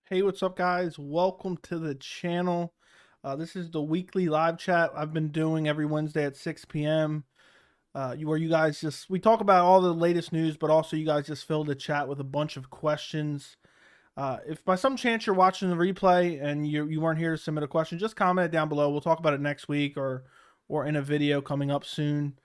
Hey, what's up, guys? Welcome to the channel. This is the weekly live chat I've been doing every Wednesday at 6 p.m. Where you guys we talk about all the latest news, but also you guys just fill the chat with a bunch of questions. If by some chance you're watching the replay and you weren't here to submit a question, just comment it down below. We'll talk about it next week or in a video coming up soon.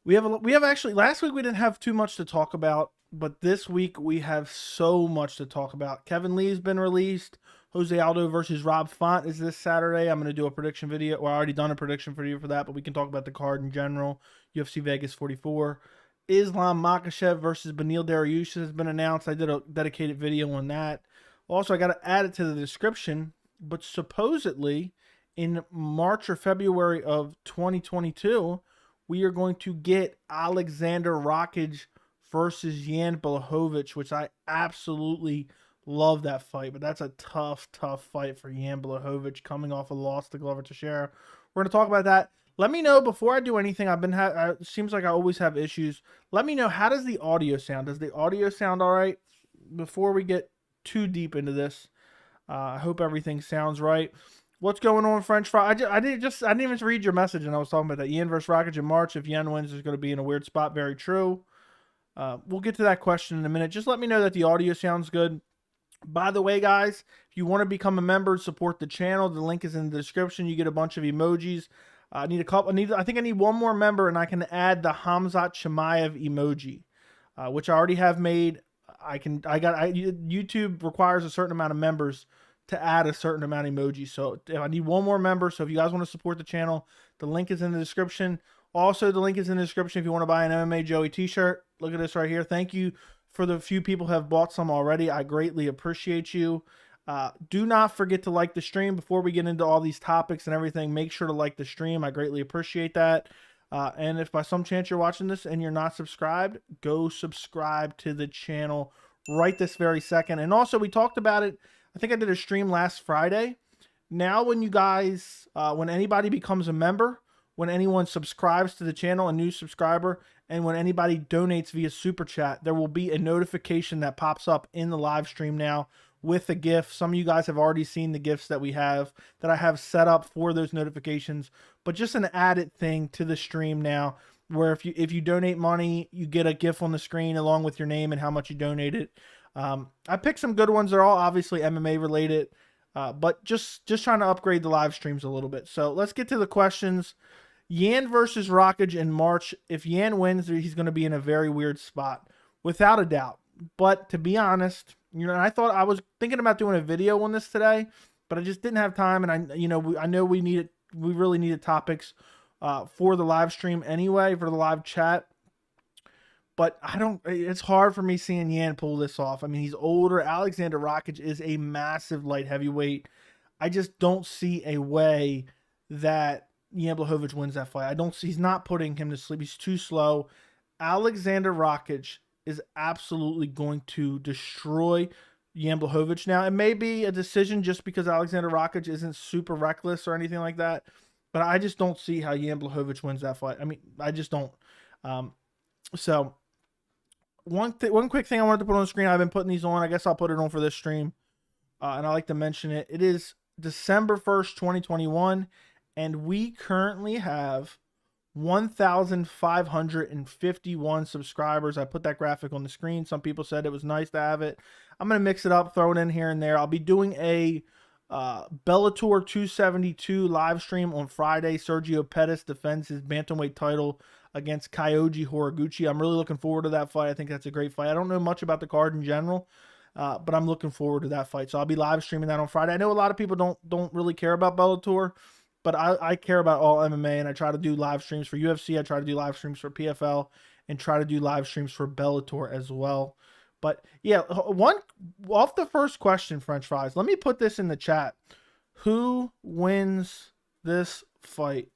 We have actually last week we didn't have too much to talk about, but this week we have so much to talk about. Kevin Lee's been released. Jose Aldo versus Rob Font is this Saturday. I'm going to do a prediction video. Well, I already done a prediction video for that, but we can talk about the card in general. UFC Vegas 44. Islam Makhachev versus Beniel Dariush has been announced. I did a dedicated video on that. Also, I got to add it to the description, but supposedly in March or February of 2022, we are going to get Alexander Rockage versus Yan Belhovich, which I absolutely love that fight. But that's a tough fight for Yan Belhovich coming off a loss to Glover Teixeira. We're going to talk about that. Let me know before I do anything. It seems like I always have issues. Let me know, how does the audio sound? Does the audio sound all right? Before we get too deep into this, I hope everything sounds right. What's going on, French fry? I didn't even read your message, and I was talking about that. Yan versus Rockage in March. If Yan wins, is going to be in a weird spot. Very true. We'll get to that question in a minute. Just let me know that the audio sounds good. By the way, guys, if you want to become a member, support the channel, the link is in the description. You get a bunch of emojis. I need a couple. I think I need one more member, and I can add the Khamzat Chimaev emoji, which I already have made. YouTube requires a certain amount of members to add a certain amount of emojis. So if I need one more member, so if you guys want to support the channel, the link is in the description. Also, the link is in the description if you want to buy an MMA Joey t-shirt. Look at this right here. Thank you for the few people who have bought some already. I greatly appreciate you. Do not forget to like the stream before we get into all these topics and everything. Make sure to like the stream. I greatly appreciate that. And if by some chance you're watching this and you're not subscribed, go subscribe to the channel right this very second. And also, we talked about it. I think I did a stream last Friday. Now, when you guys, when anybody becomes a member, when anyone subscribes to the channel, a new subscriber, and when anybody donates via Super Chat, there will be a notification that pops up in the live stream now with a GIF. Some of you guys have already seen the GIFs that I have set up for those notifications, but just an added thing to the stream now, where if you donate money, you get a GIF on the screen along with your name and how much you donated. I picked some good ones. They're all obviously MMA related, but just trying to upgrade the live streams a little bit. So let's get to the questions. Yan versus Rockage in March. If Yan wins, he's going to be in a very weird spot, without a doubt. But to be honest, I was thinking about doing a video on this today, but I just didn't have time. And I know we really needed topics for the live stream anyway, for the live chat. But it's hard for me seeing Yan pull this off. I mean, he's older. Alexander Rockage is a massive light heavyweight. I just don't see a way that Yan Belhovich wins that fight. He's not putting him to sleep. He's too slow. Alexander Rockage is absolutely going to destroy Yan Belhovich. Now, it may be a decision just because Alexander Rockage isn't super reckless or anything like that, but I just don't see how Yan Belhovich wins that fight. I mean, I just don't. So one quick thing I wanted to put on the screen. I've been putting these on. I guess I'll put it on for this stream. And I like to mention it. It is December 1st, 2021. And we currently have 1,551 subscribers. I put that graphic on the screen. Some people said it was nice to have it. I'm going to mix it up, throw it in here and there. I'll be doing a Bellator 272 live stream on Friday. Sergio Pettis defends his bantamweight title against Kyoji Horiguchi. I'm really looking forward to that fight. I think that's a great fight. I don't know much about the card in general, but I'm looking forward to that fight. So I'll be live streaming that on Friday. I know a lot of people don't really care about Bellator, but I care about all MMA, and I try to do live streams for UFC. I try to do live streams for PFL, and try to do live streams for Bellator as well. But yeah, off the first question, French fries. Let me put this in the chat. Who wins this fight?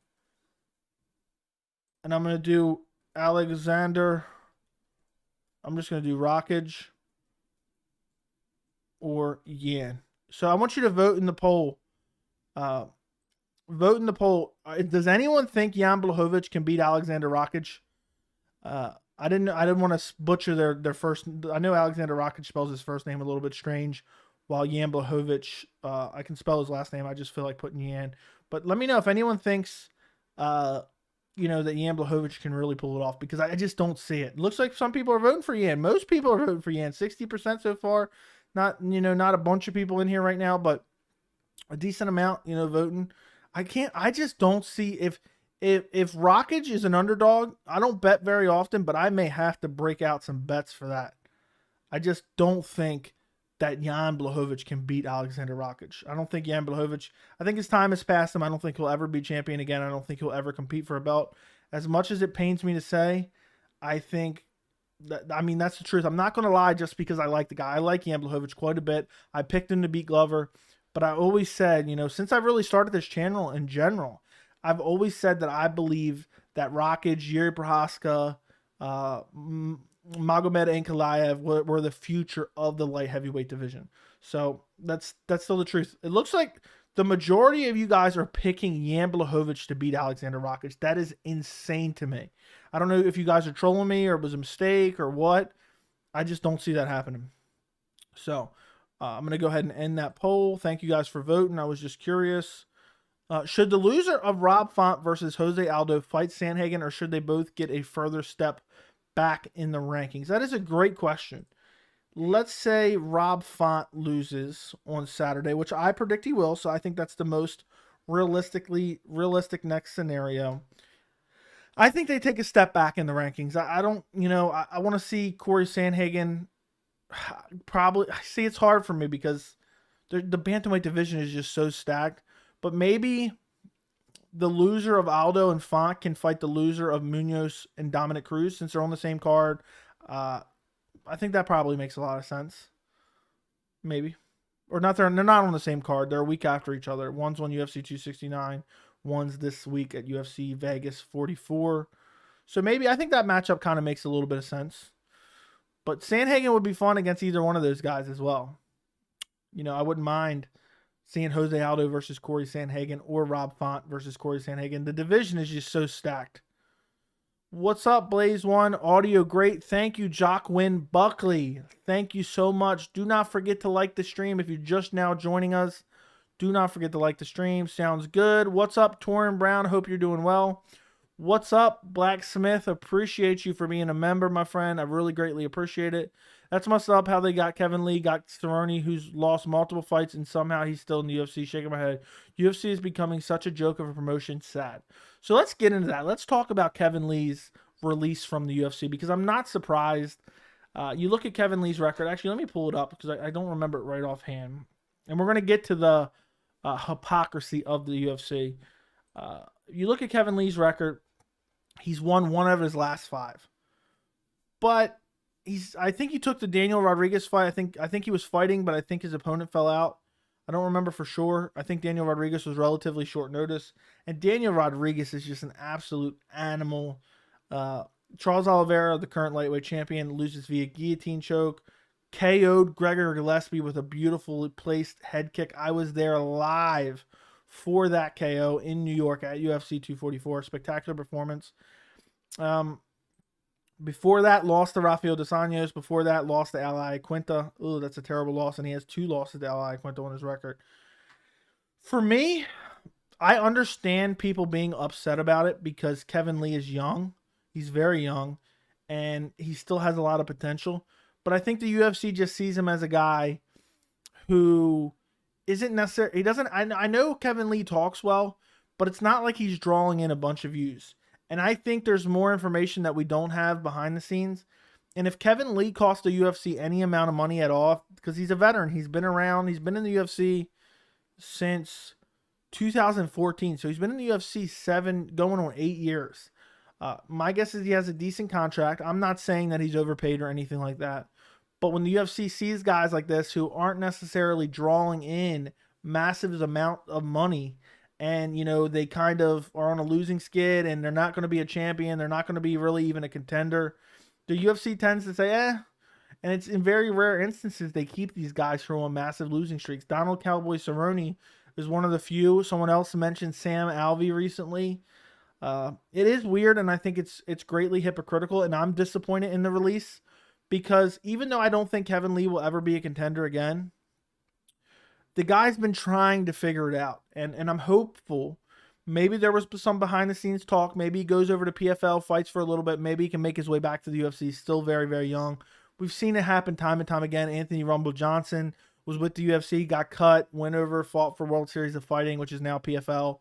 And I'm going to do Alexander. I'm just going to do Rockage or Yan. So I want you to vote in the poll. Vote in the poll. Does anyone think Yan Belhovich can beat Alexander Rockage? I didn't want to butcher their first. I know Alexander Rockage spells his first name a little bit strange. while Yan Belhovich, I can spell his last name. I just feel like putting Yan. But let me know if anyone thinks, that Yan Belhovich can really pull it off, because I just don't see it. It looks like some people are voting for Yan. Most people are voting for Yan. 60% so far. Not a bunch of people in here right now, but a decent amount, voting. I just don't see if Rockage is an underdog. I don't bet very often, but I may have to break out some bets for that. I just don't think that Yan Belhovich can beat Alexander Rockage. I don't think Yan Belhovich, I think his time has passed him. I don't think he'll ever be champion again. I don't think he'll ever compete for a belt. As much as it pains me to say, I think that's the truth. I'm not going to lie just because I like the guy. I like Yan Belhovich quite a bit. I picked him to beat Glover, but I always said, since I really started this channel in general, I've always said that I believe that Rockage, Yuri Prohaska, Magomed Ankalaev were the future of the light heavyweight division. So that's still the truth. It looks like the majority of you guys are picking Yan Belhovich to beat Alexander Rockage. That is insane to me. I don't know if you guys are trolling me or it was a mistake or what. I just don't see that happening. So I'm going to go ahead and end that poll. Thank you guys for voting. I was just curious. Should the loser of Rob Font versus Jose Aldo fight Sandhagen, or should they both get a further step back in the rankings? That is a great question. Let's say Rob Font loses on Saturday, which I predict he will, so I think that's the most realistic next scenario. I think they take a step back in the rankings. I don't, I want to see Corey Sandhagen. Probably, I see it's hard for me because the bantamweight division is just so stacked, but maybe the loser of Aldo and Font can fight the loser of Munoz and Dominic Cruz, since they're on the same card. I think that probably makes a lot of sense. Maybe. Or not, they're not on the same card. They're a week after each other. One's on UFC 269. One's this week at UFC Vegas 44. So maybe, I think that matchup kind of makes a little bit of sense. But Sandhagen would be fun against either one of those guys as well. I wouldn't mind seeing Jose Aldo versus Corey Sandhagen, or Rob Font versus Corey Sandhagen. The division is just so stacked. What's up, Blaze One? Audio great. Thank you, Jockwin Buckley. Thank you so much. Do not forget to like the stream if you're just now joining us. Do not forget to like the stream. Sounds good. What's up, Torin Brown? Hope you're doing well. What's up, Blacksmith? Appreciate you for being a member, my friend. I really greatly appreciate it. That's messed up how they got Kevin Lee, got Cerrone, who's lost multiple fights, and somehow he's still in the UFC. Shaking my head. UFC is becoming such a joke of a promotion. Sad. So let's get into that. Let's talk about Kevin Lee's release from the UFC, because I'm not surprised. You look at Kevin Lee's record. Actually, let me pull it up because I don't remember it right offhand. And we're going to get to the hypocrisy of the UFC. You look at Kevin Lee's record. He's won one of his last 5. But I think he took the Daniel Rodriguez fight. I think he was fighting, but I think his opponent fell out. I don't remember for sure. I think Daniel Rodriguez was relatively short notice. And Daniel Rodriguez is just an absolute animal. Charles Oliveira, the current lightweight champion, loses via guillotine choke. KO'd Gregor Gillespie with a beautifully placed head kick. I was there live for that KO in New York at UFC 244. Spectacular performance. Before that, lost to Rafael Dos Anjos. Before that, lost to Ali Quinta. Ooh, that's a terrible loss, and he has 2 losses to Ali Quinta on his record. For me, I understand people being upset about it because Kevin Lee is young. He's very young, and he still has a lot of potential. But I think the UFC just sees him as a guy who isn't necessarily, I know Kevin Lee talks well, but it's not like he's drawing in a bunch of views. And I think there's more information that we don't have behind the scenes. And if Kevin Lee cost the UFC any amount of money at all, because he's a veteran, he's been around, he's been in the UFC since 2014. So he's been in the UFC going on 8 years. My guess is he has a decent contract. I'm not saying that he's overpaid or anything like that. But when the UFC sees guys like this who aren't necessarily drawing in massive amount of money, and, they kind of are on a losing skid and they're not going to be a champion, they're not going to be really even a contender, the UFC tends to say, and it's in very rare instances they keep these guys from on massive losing streaks. Donald Cowboy Cerrone is one of the few. Someone else mentioned Sam Alvey recently. It is weird, and I think it's greatly hypocritical, and I'm disappointed in the release, because even though I don't think Kevin Lee will ever be a contender again, the guy's been trying to figure it out. And I'm hopeful. Maybe there was some behind the scenes talk. Maybe he goes over to PFL, fights for a little bit. Maybe he can make his way back to the UFC. He's still very, very young. We've seen it happen time and time again. Anthony Rumble Johnson was with the UFC, got cut, went over, fought for World Series of Fighting, which is now PFL,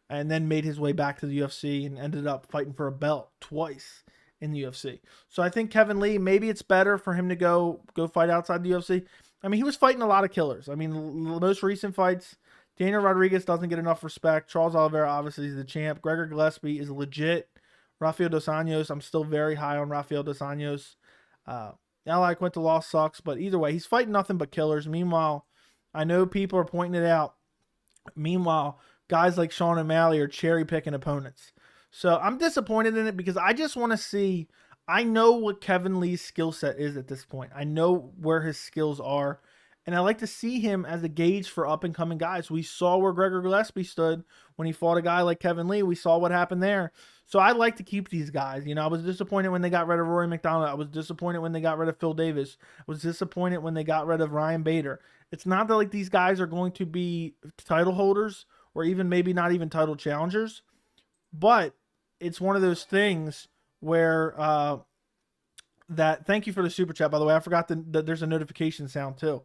and then made his way back to the UFC and ended up fighting for a belt twice in the UFC. So I think Kevin Lee, maybe it's better for him to go fight outside the UFC. I mean, he was fighting a lot of killers. I mean, the most recent fights, Daniel Rodriguez doesn't get enough respect. Charles Oliveira, obviously, is the champ. Gregor Gillespie is legit. Rafael Dos Anjos, I'm still very high on Rafael Dos Anjos. Ally Quinta loss sucks, but either way, he's fighting nothing but killers. Meanwhile, I know people are pointing it out. Meanwhile, guys like Sean O'Malley are cherry-picking opponents. So I'm disappointed in it because I just want to see. I know what Kevin Lee's skill set is at this point. I know where his skills are. And I like to see him as a gauge for up-and-coming guys. We saw where Gregor Gillespie stood when he fought a guy like Kevin Lee. We saw what happened there. So I like to keep these guys. You know, I was disappointed when they got rid of Rory McDonald. I was disappointed when they got rid of Phil Davis. I was disappointed when they got rid of Ryan Bader. It's not that like these guys are going to be title holders or even maybe not even title challengers. But it's one of those things where thank you for the super chat, by the way. I forgot that there's a notification sound too.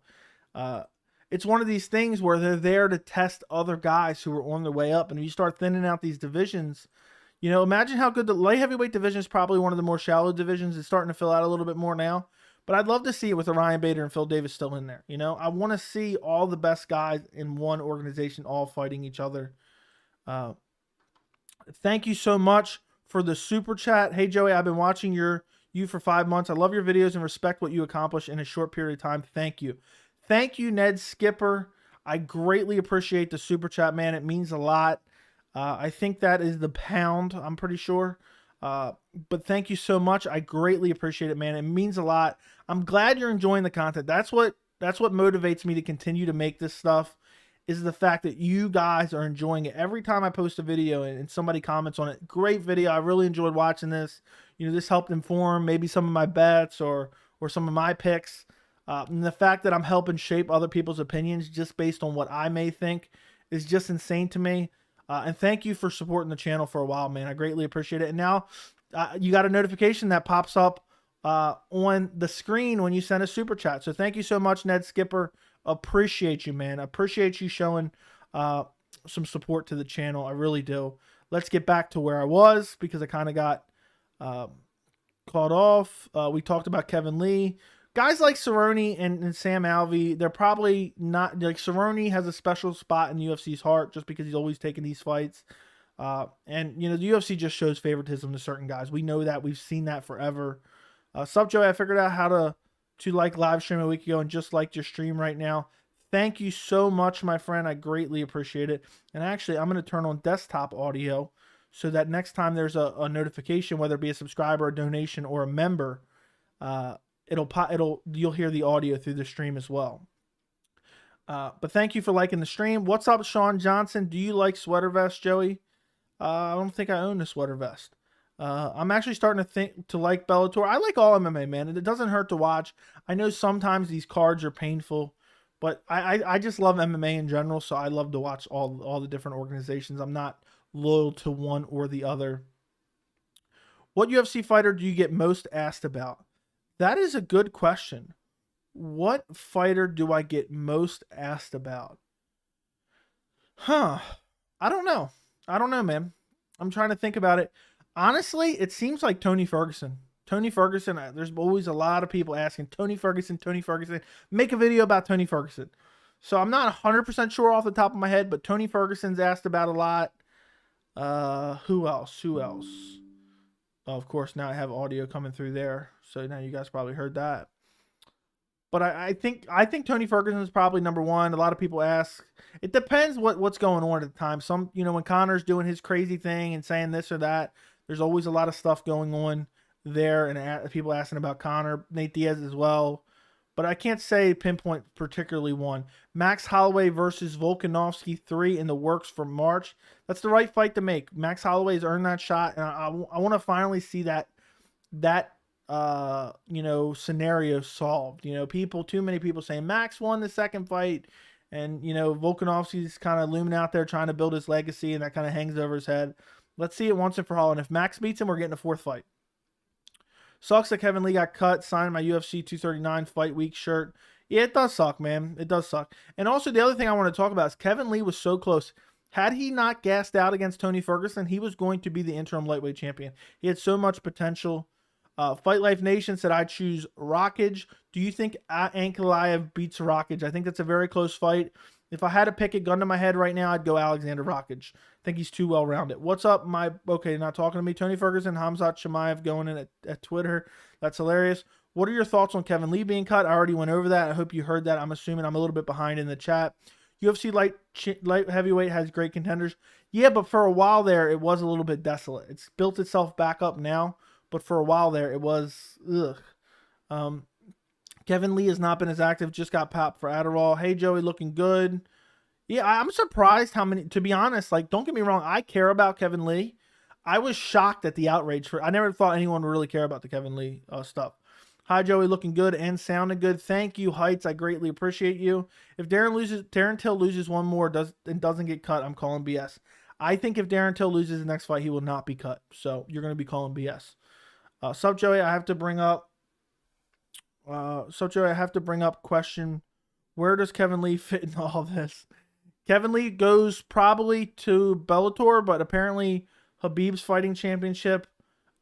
It's one of these things where they're there to test other guys who are on their way up. And if you start thinning out these divisions, you know, imagine how good the light heavyweight division is. Probably one of the more shallow divisions. It's starting to fill out a little bit more now. But I'd love to see it with Ryan Bader and Phil Davis still in there. You know, I want to see all the best guys in one organization all fighting each other. Thank you so much for the super chat. Hey, Joey, I've been watching you for 5 months. I love your videos and respect what you accomplish in a short period of time. Thank you. Thank you, Ned Skipper. I greatly appreciate the super chat, man. It means a lot. I think that is the pound, I'm pretty sure. But thank you so much. I greatly appreciate it, man. It means a lot. I'm glad you're enjoying the content. That's what motivates me to continue to make this stuff, is the fact that you guys are enjoying it. Every time I post a video and somebody comments on it, great video. I really enjoyed watching this. You know, this helped inform maybe some of my bets or some of my picks. And the fact that I'm helping shape other people's opinions just based on what I may think is just insane to me. And thank you for supporting the channel for a while, man. I greatly appreciate it. And now you got a notification that pops up on the screen when you send a super chat. So thank you so much, Ned Skipper. Appreciate you, man. Appreciate you showing some support to the channel. I really do. Let's get back to where I was because I kind of got caught off. We talked about Kevin Lee. Guys like Cerrone and Sam Alvey, they're probably not, like, Cerrone has a special spot in the UFC's heart just because he's always taking these fights. And, you know, the UFC just shows favoritism to certain guys. We know that. We've seen that forever. Sup, Joey, I figured out how to like live stream a week ago and just liked your stream right now. Thank you so much, my friend. I greatly appreciate it. And actually, I'm going to turn on desktop audio so that next time there's a notification, whether it be a subscriber, a donation, or a member, you'll hear the audio through the stream as well. But thank you for liking the stream. What's up, Sean Johnson? Do you like sweater vests, Joey? I don't think I own a sweater vest. I'm actually starting to like Bellator. I like all MMA, man, and it doesn't hurt to watch. I know sometimes these cards are painful, but I just love MMA in general, so I love to watch all the different organizations. I'm not loyal to one or the other. What UFC fighter do you get most asked about? That is a good question. What fighter do I get most asked about? I don't know. I don't know, man. I'm trying to think about it. Honestly, it seems like Tony Ferguson. Tony Ferguson, there's always a lot of people asking, Tony Ferguson, make a video about Tony Ferguson. So I'm not 100% sure off the top of my head, but Tony Ferguson's asked about a lot. Who else? Oh, of course, now I have audio coming through there. So now you guys probably heard that. But I think Tony Ferguson is probably number one. A lot of people ask. It depends what's going on at the time. Some, you know, when Conor's doing his crazy thing and saying this or that, there's always a lot of stuff going on there, and people asking about Conor, Nate Diaz as well. But I can't say pinpoint particularly one. Max Holloway versus Volkanovski 3 in the works for March. That's the right fight to make. Max Holloway's earned that shot, and I want to finally see that you know, scenario solved. You know, too many people saying Max won the second fight And, you know, Volkanovski's kind of looming out there trying to build his legacy, and that kind of hangs over his head. Let's see it once and for all. And if Max beats him, we're getting a fourth fight. Sucks that Kevin Lee got cut, signed my UFC 239 fight week shirt. Yeah, it does suck, man. It does suck. And also, the other thing I want to talk about is Kevin Lee was so close. Had he not gassed out against Tony Ferguson, he was going to be the interim lightweight champion. He had so much potential. Fight Life Nation said, I choose Rockage. Do you think Ankalaev beats Rockage? I think that's a very close fight. If I had to pick a gun to my head right now, I'd go Alexander Rockage. I think he's too well-rounded. What's up, okay, not talking to me. Tony Ferguson, Khamzat Chimaev going in at Twitter. That's hilarious. What are your thoughts on Kevin Lee being cut? I already went over that. I hope you heard that. I'm assuming I'm a little bit behind in the chat. UFC light heavyweight has great contenders. Yeah, but for a while there, it was a little bit desolate. It's built itself back up now, but for a while there, it was, ugh. Kevin Lee has not been as active, just got popped for Adderall. Hey, Joey, looking good. Yeah, I'm surprised how many, to be honest, like, don't get me wrong, I care about Kevin Lee. I was shocked at the outrage I never thought anyone would really care about the Kevin Lee stuff. Hi, Joey, looking good and sounding good. Thank you, Heights. I greatly appreciate you. If Darren Till loses one more and doesn't get cut, I'm calling BS. I think if Darren Till loses the next fight, he will not be cut. So you're going to be calling BS. Sup, Joey, I have to bring up question. Where does Kevin Lee fit in all this? Kevin Lee goes probably to Bellator, but apparently Khabib's fighting championship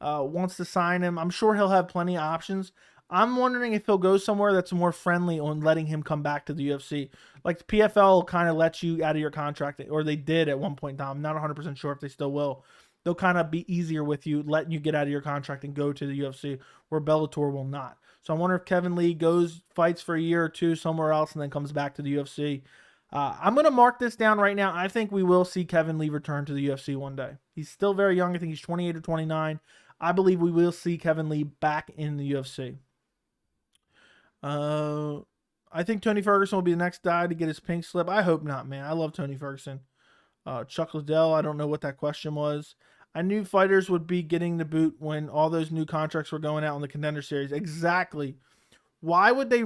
wants to sign him. I'm sure he'll have plenty of options. I'm wondering if he'll go somewhere that's more friendly on letting him come back to the UFC. Like the PFL kind of lets you out of your contract, or they did at one point in time. I'm not 100% sure if they still will. They'll kind of be easier with you, letting you get out of your contract and go to the UFC, where Bellator will not. So I wonder if Kevin Lee goes, fights for a year or two somewhere else, and then comes back to the UFC. I'm going to mark this down right now. I think we will see Kevin Lee return to the UFC one day. He's still very young. I think he's 28 or 29. I believe we will see Kevin Lee back in the UFC. I think Tony Ferguson will be the next guy to get his pink slip. I hope not, man. I love Tony Ferguson. Chuck Liddell, I don't know what that question was. I knew fighters would be getting the boot when all those new contracts were going out in the Contender Series. Exactly. Why would they...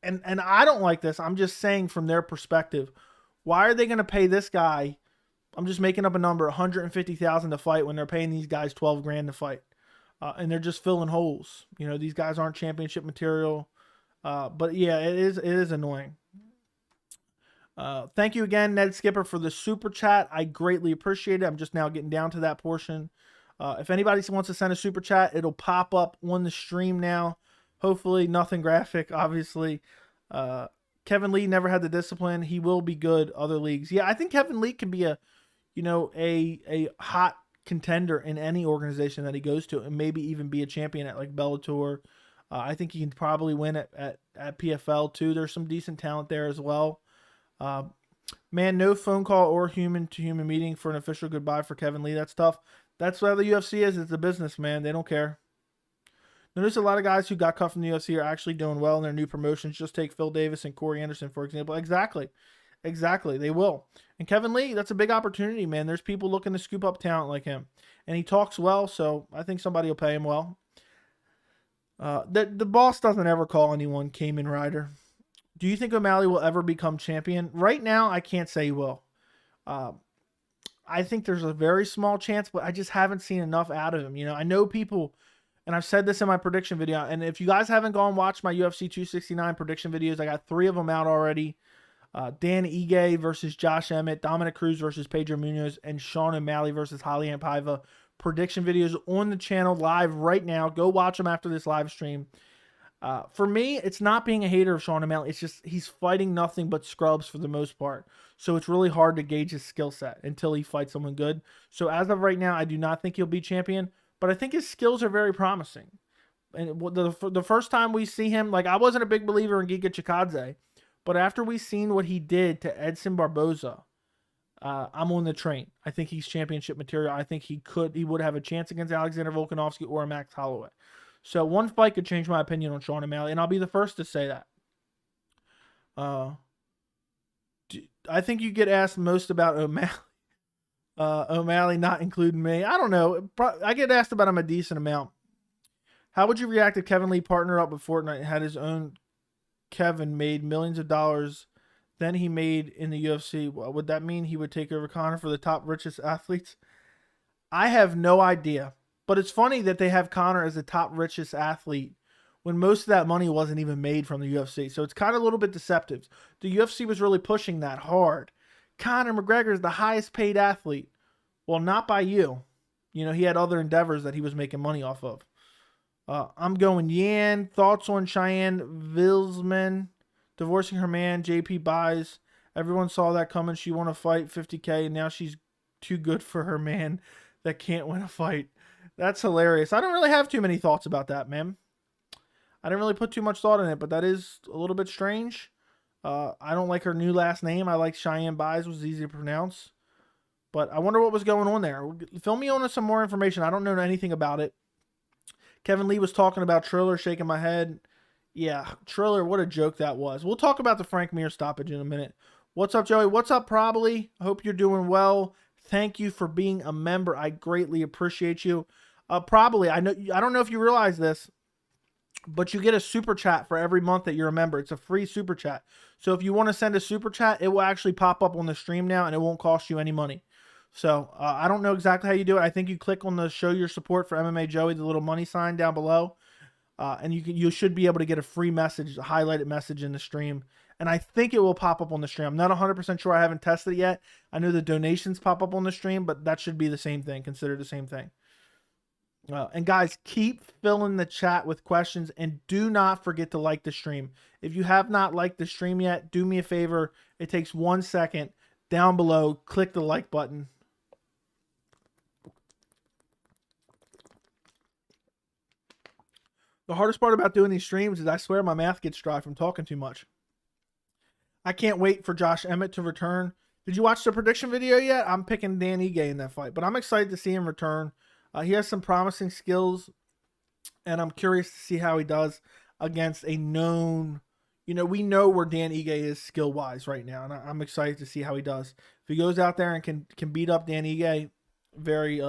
And I don't like this. I'm just saying from their perspective. Why are they going to pay this guy, I'm just making up a number, $150,000 to fight when they're paying these guys $12,000 to fight? And they're just filling holes. You know, these guys aren't championship material. But yeah, it is annoying. Thank you again, Ned Skipper, for the super chat. I greatly appreciate it. I'm just now getting down to that portion. If anybody wants to send a super chat, it'll pop up on the stream now. Hopefully nothing graphic, obviously. Kevin Lee never had the discipline. He will be good other leagues. Yeah, I think Kevin Lee can be a hot contender in any organization that he goes to, and maybe even be a champion at like Bellator. I think he can probably win at PFL too. There's some decent talent there as well. Man, no phone call or human-to-human meeting for an official goodbye for Kevin Lee. That's tough. That's why the UFC is. It's a business, man. They don't care. Notice a lot of guys who got cut from the UFC are actually doing well in their new promotions. Just take Phil Davis and Corey Anderson, for example. Exactly. They will. And Kevin Lee, that's a big opportunity, man. There's people looking to scoop up talent like him. And he talks well, so I think somebody will pay him well. The boss doesn't ever call anyone Cayman Rider. Do you think O'Malley will ever become champion? Right now, I can't say he will. I think there's a very small chance, but I just haven't seen enough out of him. You know, I know people... And I've said this in my prediction video. And if you guys haven't gone watch my UFC 269 prediction videos, I got 3 of them out already. Dan Ige versus Josh Emmett, Dominic Cruz versus Pedro Munoz, and Sean O'Malley versus Raulian Paiva. Prediction videos on the channel live right now. Go watch them after this live stream. For me, it's not being a hater of Sean O'Malley. It's just he's fighting nothing but scrubs for the most part. So it's really hard to gauge his skill set until he fights someone good. So as of right now, I do not think he'll be champion. But I think his skills are very promising. And the first time we see him, like I wasn't a big believer in Giga Chikadze, but after we seen what he did to Edson Barboza, I'm on the train. I think he's championship material. I think he would have a chance against Alexander Volkanovski or Max Holloway. So one fight could change my opinion on Sean O'Malley, and I'll be the first to say that. I think you get asked most about O'Malley. O'Malley not including me. I don't know. I get asked about him a decent amount. How would you react if Kevin Lee partnered up with Fortnite and had his own Kevin made millions of dollars than he made in the UFC. Would that mean he would take over Conor for the top richest athletes? I have no idea. But it's funny that they have Conor as the top richest athlete when most of that money wasn't even made from the UFC. So it's kind of a little bit deceptive. The UFC was really pushing that hard. Conor McGregor is the highest paid athlete. Well, not by you. You know, he had other endeavors that he was making money off of. I'm going Yan. Thoughts on Cheyenne Vilsman divorcing her man, JP buys. Everyone saw that coming. She won a fight, 50K, and now she's too good for her man that can't win a fight. That's hilarious. I don't really have too many thoughts about that, man. I didn't really put too much thought in it, but that is a little bit strange. I don't like her new last name. I like Cheyenne Buys, was easy to pronounce. But I wonder what was going on there. Fill me on some more information. I don't know anything about it. Kevin Lee was talking about Triller, shaking my head. Yeah, Triller, what a joke that was. We'll talk about the Frank Mir stoppage in a minute. What's up, Joey? What's up, Probably? I hope you're doing well. Thank you for being a member. I greatly appreciate you. Probably, I don't know if you realize this, but you get a super chat for every month that you're a member. It's a free super chat. So if you want to send a super chat, it will actually pop up on the stream now, and it won't cost you any money. So I don't know exactly how you do it. I think you click on the show your support for MMA Joey, the little money sign down below, and you should be able to get a free message, a highlighted message in the stream. And I think it will pop up on the stream. I'm not 100% sure. I haven't tested it yet. I know the donations pop up on the stream, but that should be the same thing. Consider the same thing. And guys, keep filling the chat with questions, and do not forget to like the stream. If you have not liked the stream yet, do me a favor. It takes 1 second. Down below, click the like button. The hardest part about doing these streams is I swear my mouth gets dry from talking too much. I can't wait for Josh Emmett to return. Did you watch the prediction video yet? I'm picking Dan Ige in that fight, but I'm excited to see him return. He has some promising skills, and I'm curious to see how he does against a known, we know where Dan Ige is skill-wise right now, and I'm excited to see how he does. If he goes out there and can beat up Dan Ige, very,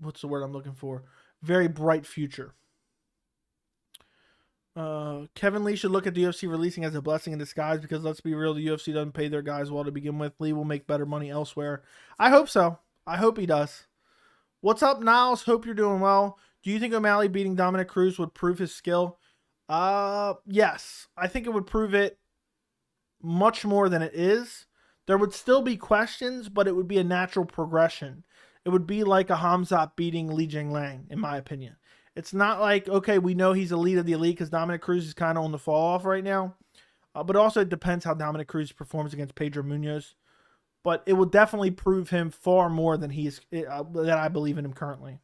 what's the word I'm looking for? Very bright future. Kevin Lee should look at the UFC releasing as a blessing in disguise, because let's be real, the UFC doesn't pay their guys well to begin with. Lee will make better money elsewhere. I hope so. I hope he does. What's up, Niles? Hope you're doing well. Do you think O'Malley beating Dominic Cruz would prove his skill? Yes. I think it would prove it much more than it is. There would still be questions, but it would be a natural progression. It would be like a Hamzat beating Li Jingliang, in my opinion. It's not like, okay, we know he's elite of the elite, because Dominic Cruz is kind of on the fall off right now. But also it depends how Dominic Cruz performs against Pedro Munoz. But it will definitely prove him far more than that I believe in him currently.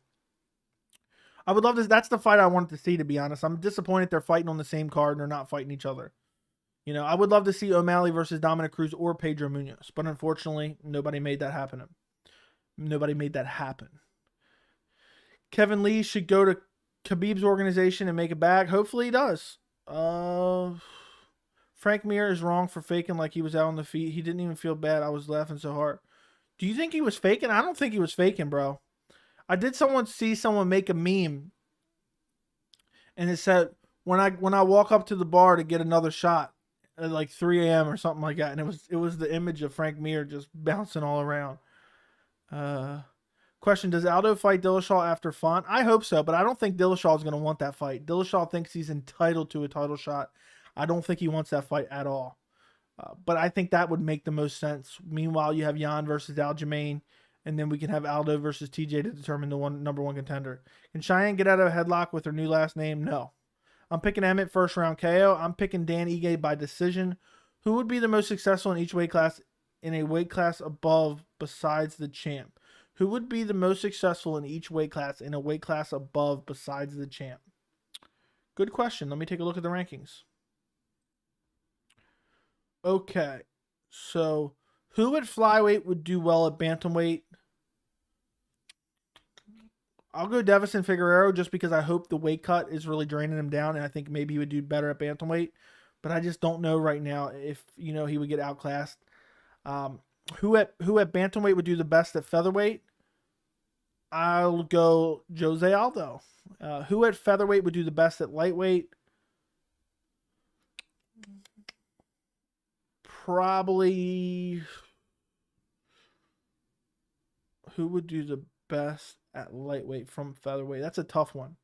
I would love this. That's the fight I wanted to see, to be honest. I'm disappointed they're fighting on the same card and they're not fighting each other. I would love to see O'Malley versus Dominic Cruz or Pedro Munoz. But unfortunately, nobody made that happen. Kevin Lee should go to Khabib's organization and make a bag. Hopefully he does. Frank Mir is wrong for faking like he was out on the feet. He didn't even feel bad. I was laughing so hard. Do you think he was faking? I don't think he was faking, bro. I did see someone make a meme, and it said, when I walk up to the bar to get another shot at like 3 a.m. or something like that, and it was the image of Frank Mir just bouncing all around. Question, does Aldo fight Dillashaw after Font? I hope so, but I don't think Dillashaw is going to want that fight. Dillashaw thinks he's entitled to a title shot. I don't think he wants that fight at all. But I think that would make the most sense. Meanwhile, you have Yan versus Aljamain, and then we can have Aldo versus TJ to determine the number one contender. Can Cheyenne get out of a headlock with her new last name? No. I'm picking Emmett first round KO. I'm picking Dan Ige by decision. Who would be the most successful in each weight class, in a weight class above besides the champ? Who would be the most successful in each weight class, in a weight class above besides the champ? Good question. Let me take a look at the rankings. Okay, so who at flyweight would do well at bantamweight? I'll go Davison Figueiredo, just because I hope the weight cut is really draining him down, and I think maybe he would do better at bantamweight. But I just don't know right now if he would get outclassed. Who at bantamweight would do the best at featherweight? I'll go Jose Aldo. Who at featherweight would do the best at lightweight? probably who would do the best at lightweight from featherweight? That's a tough one.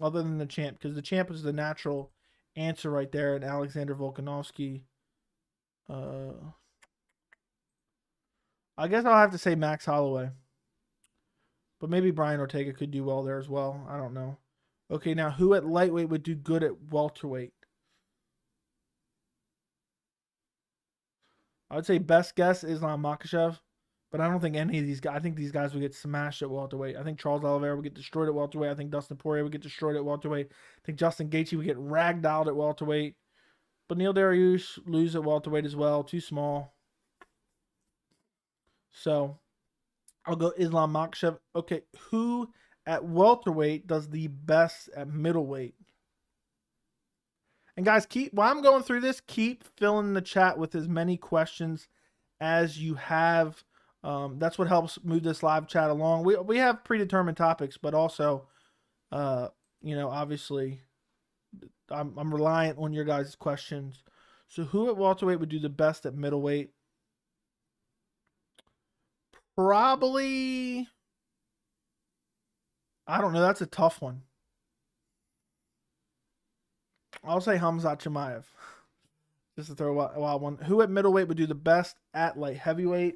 Other than the champ, because the champ is the natural answer right there, and Alexander Volkanovski. I guess I'll have to say Max Holloway. But maybe Brian Ortega could do well there as well. I don't know. Okay, now who at lightweight would do good at welterweight? I would say best guess Islam Makhachev. But I don't think any of these guys, I think these guys would get smashed at welterweight. I think Charles Oliveira would get destroyed at welterweight. I think Dustin Poirier would get destroyed at welterweight. I think Justin Gaethje would get ragdolled at welterweight. But Beniel Dariush lose at welterweight as well. Too small. So I'll go Islam Makhachev. Okay, who at welterweight does the best at middleweight? And guys, while I'm going through this, keep filling the chat with as many questions as you have. That's what helps move this live chat along. We have predetermined topics, but also, obviously, I'm reliant on your guys' questions. So who at welterweight would do the best at middleweight? Probably, I don't know. That's a tough one. I'll say Khamzat Chimaev. Just to throw a wild one. Who at middleweight would do the best at light heavyweight?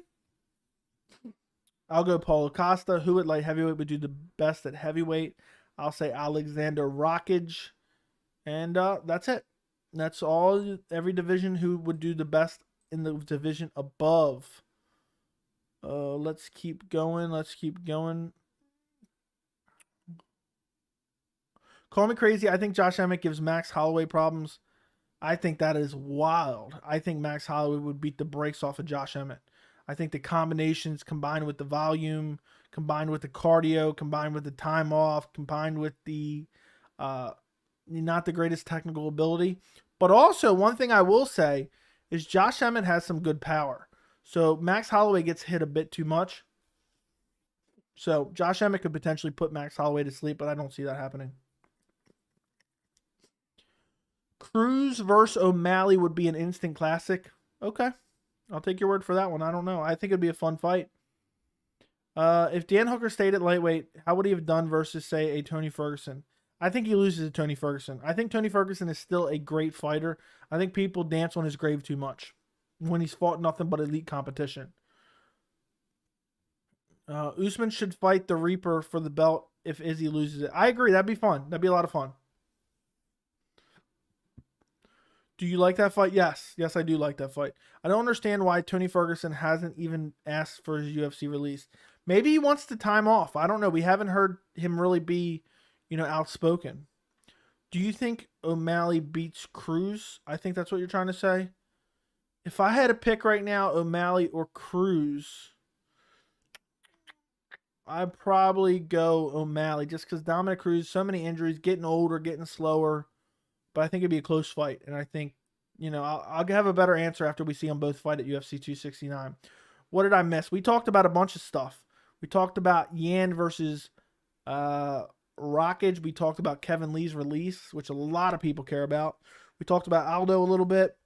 I'll go Paulo Costa. Who at light heavyweight would do the best at heavyweight? I'll say Alexander Rockage. And that's it. That's all. Every division who would do the best in the division above. Let's keep going. Call me crazy. I think Josh Emmett gives Max Holloway problems. I think that is wild. I think Max Holloway would beat the brakes off of Josh Emmett. I think the combinations combined with the volume, combined with the cardio, combined with the time off, combined with the not the greatest technical ability. But also, one thing I will say is Josh Emmett has some good power. So Max Holloway gets hit a bit too much. So Josh Emmett could potentially put Max Holloway to sleep, but I don't see that happening. Cruz versus O'Malley would be an instant classic. Okay. I'll take your word for that one. I don't know. I think it'd be a fun fight. If Dan Hooker stayed at lightweight, how would he have done versus, say, a Tony Ferguson? I think he loses to Tony Ferguson. I think Tony Ferguson is still a great fighter. I think people dance on his grave too much when he's fought nothing but elite competition. Usman should fight the Reaper for the belt if Izzy loses it. I agree. That'd be fun. That'd be a lot of fun. Do you like that fight? Yes. Yes, I do like that fight. I don't understand why Tony Ferguson hasn't even asked for his UFC release. Maybe he wants the time off. I don't know. We haven't heard him really be, outspoken. Do you think O'Malley beats Cruz? I think that's what you're trying to say. If I had to pick right now, O'Malley or Cruz, I'd probably go O'Malley just because Dominic Cruz, so many injuries, getting older, getting slower. But I think it'd be a close fight. And I think, I'll have a better answer after we see them both fight at UFC 269. What did I miss? We talked about a bunch of stuff. We talked about Yan versus Rockage. We talked about Kevin Lee's release, which a lot of people care about. We talked about Aldo a little bit.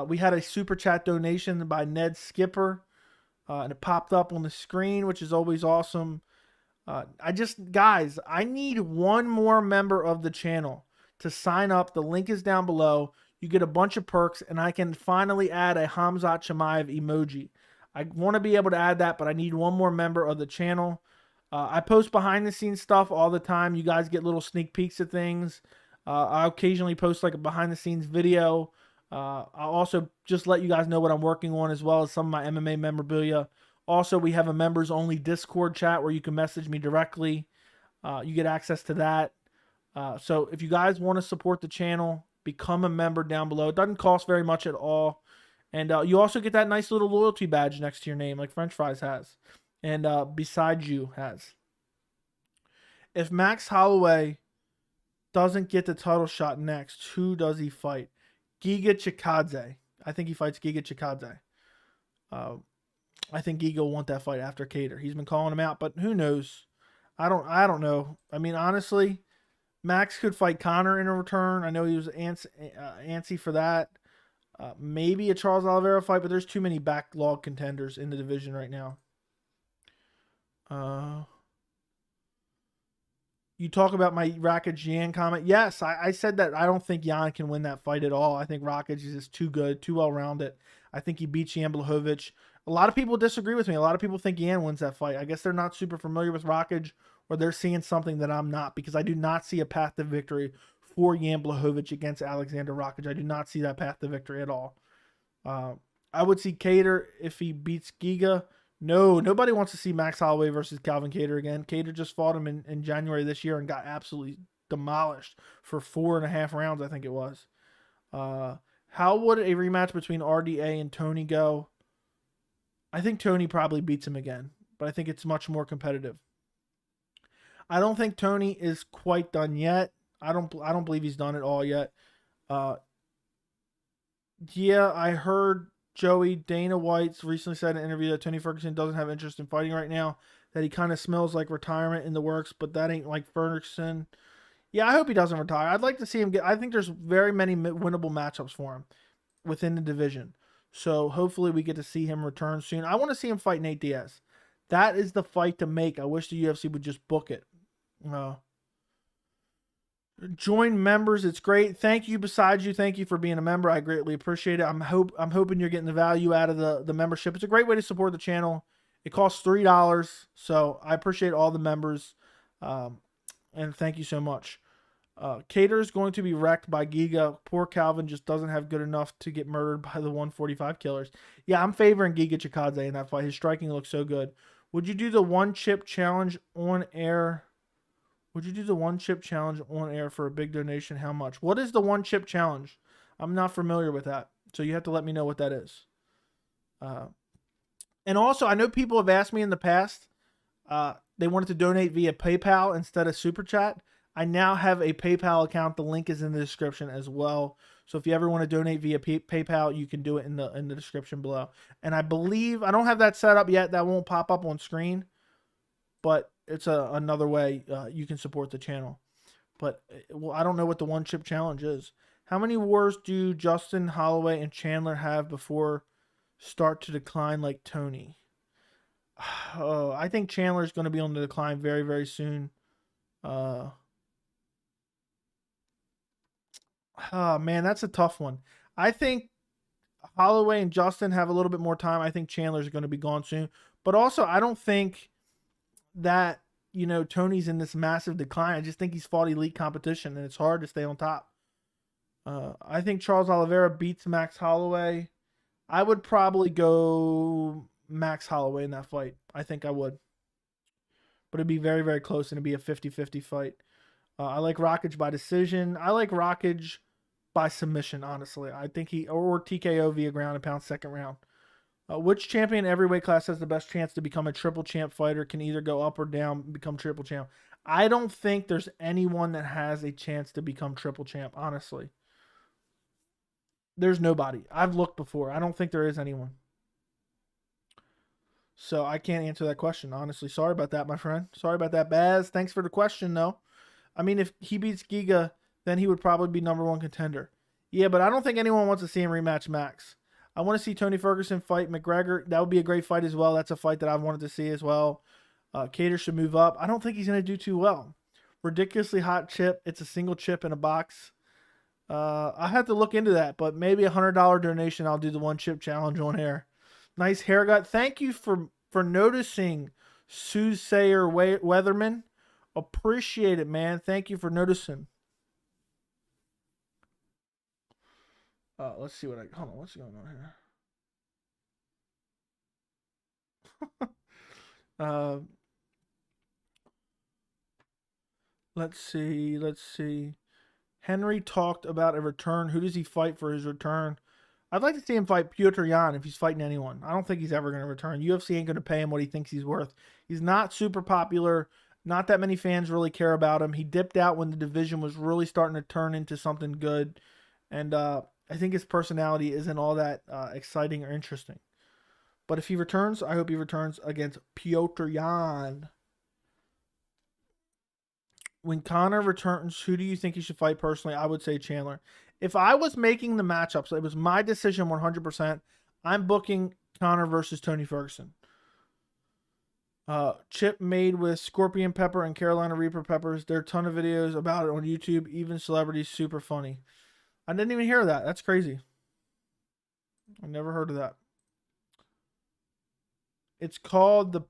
We had a super chat donation by Ned Skipper. And it popped up on the screen, which is always awesome. Guys, I need one more member of the channel to sign up. The link is down below. You get a bunch of perks, and I can finally add a Khamzat Chimaev emoji. I want to be able to add that, but I need one more member of the channel. I post behind-the-scenes stuff all the time. You guys get little sneak peeks of things. I occasionally post like a behind-the-scenes video. I'll also just let you guys know what I'm working on, as well as some of my MMA memorabilia. Also, we have a members-only Discord chat where you can message me directly. You get access to that. So if you guys want to support the channel, become a member down below. It doesn't cost very much at all. And you also get that nice little loyalty badge next to your name like French Fries has. And Beside You has. If Max Holloway doesn't get the title shot next, who does he fight? Giga Chikadze. I think he fights Giga Chikadze. I think Giga will want that fight after Keator. He's been calling him out, but who knows? I don't know. I mean, honestly, Max could fight Conor in a return. I know he was antsy for that. Maybe a Charles Oliveira fight, but there's too many backlog contenders in the division right now. You talk about my Rockage Yan comment. Yes, I said that I don't think Yan can win that fight at all. I think Rockage is just too good, too well-rounded. I think he beats Yan Belhovich. A lot of people disagree with me. A lot of people think Yan wins that fight. I guess they're not super familiar with Rockage, or they're seeing something that I'm not, because I do not see a path to victory for Yan Belhovich against Alexander Rockage. I do not see that path to victory at all. I would see Keator if he beats Giga. No, nobody wants to see Max Holloway versus Calvin Keator again. Keator just fought him in January this year and got absolutely demolished for 4.5 rounds, I think it was. How would a rematch between RDA and Tony go? I think Tony probably beats him again, but I think it's much more competitive. I don't think Tony is quite done yet. I don't believe he's done it all yet. Yeah, I heard Joey Dana White's recently said in an interview that Tony Ferguson doesn't have interest in fighting right now, that he kind of smells like retirement in the works, but that ain't like Ferguson. Yeah, I hope he doesn't retire. I'd like to see him get, I think there's very many winnable matchups for him within the division. So hopefully we get to see him return soon. I want to see him fight Nate Diaz. That is the fight to make. I wish the UFC would just book it. Join members, it's great. Thank you. Besides you, thank you for being a member. I greatly appreciate it. I'm hoping you're getting the value out of the membership. It's a great way to support the channel. It costs $3, so I appreciate all the members, and thank you so much. Keator is going to be wrecked by Giga. Poor Calvin just doesn't have good enough to get murdered by the 145 killers. Yeah, I'm favoring Giga Chikadze in that fight. His striking looks so good. Would you do the one chip challenge on air? Would you do the one chip challenge on air for a big donation? How much? What is the one chip challenge? I'm not familiar with that, so you have to let me know what that is. And also, I know people have asked me in the past, they wanted to donate via PayPal instead of Super Chat. I now have a PayPal account. The link is in the description as well. So if you ever want to donate via PayPal, you can do it in the description below. And I believe, I don't have that set up yet. That won't pop up on screen, but it's another way you can support the channel. But well, I don't know what the one chip challenge is. How many wars do Justin, Holloway, and Chandler have before start to decline like Tony? Oh, I think Chandler is going to be on the decline very, very soon. Oh, man, that's a tough one. I think Holloway and Justin have a little bit more time. I think Chandler's going to be gone soon. But also, I don't think that, you know, Tony's in this massive decline. I just think he's fought elite competition, and it's hard to stay on top. I think Charles Oliveira beats Max Holloway. I would probably go Max Holloway in that fight. I think I would. But it'd be very, very close, and it'd be a 50-50 fight. I like Rockage by decision. I like Rockage by submission, honestly. I think or TKO via ground and pound second round. Which champion every weight class has the best chance to become a triple champ fighter, can either go up or down and become triple champ? I don't think there's anyone that has a chance to become triple champ, honestly. There's nobody. I've looked before. I don't think there is anyone. So I can't answer that question, honestly. Sorry about that, my friend. Sorry about that, Baz. Thanks for the question, though. I mean, if he beats Giga, then he would probably be #1 contender. Yeah, but I don't think anyone wants to see him rematch Max. I want to see Tony Ferguson fight McGregor. That would be a great fight as well. That's a fight that I've wanted to see as well. Keator should move up. I don't think he's going to do too well. Ridiculously hot chip. It's a single chip in a box. I have to look into that, but maybe $100 donation. I'll do the one chip challenge on air. Nice haircut. Thank you for noticing, Soothsayer Weatherman. Appreciate it, man. Thank you for noticing. Let's see what hold on, what's going on here? Let's see. Henry talked about a return. Who does he fight for his return? I'd like to see him fight Petr Yan if he's fighting anyone. I don't think he's ever going to return. UFC ain't going to pay him what he thinks he's worth. He's not super popular. Not that many fans really care about him. He dipped out when the division was really starting to turn into something good. And I think his personality isn't all that exciting or interesting. But if he returns, I hope he returns against Petr Yan. When Conor returns, who do you think he should fight personally? I would say Chandler. If I was making the matchups, it was my decision 100%. I'm booking Conor versus Tony Ferguson. Chip made with scorpion pepper and Carolina Reaper peppers. There are a ton of videos about it on YouTube. Even celebrities, super funny. I didn't even hear that. That's crazy. I never heard of that. It's called the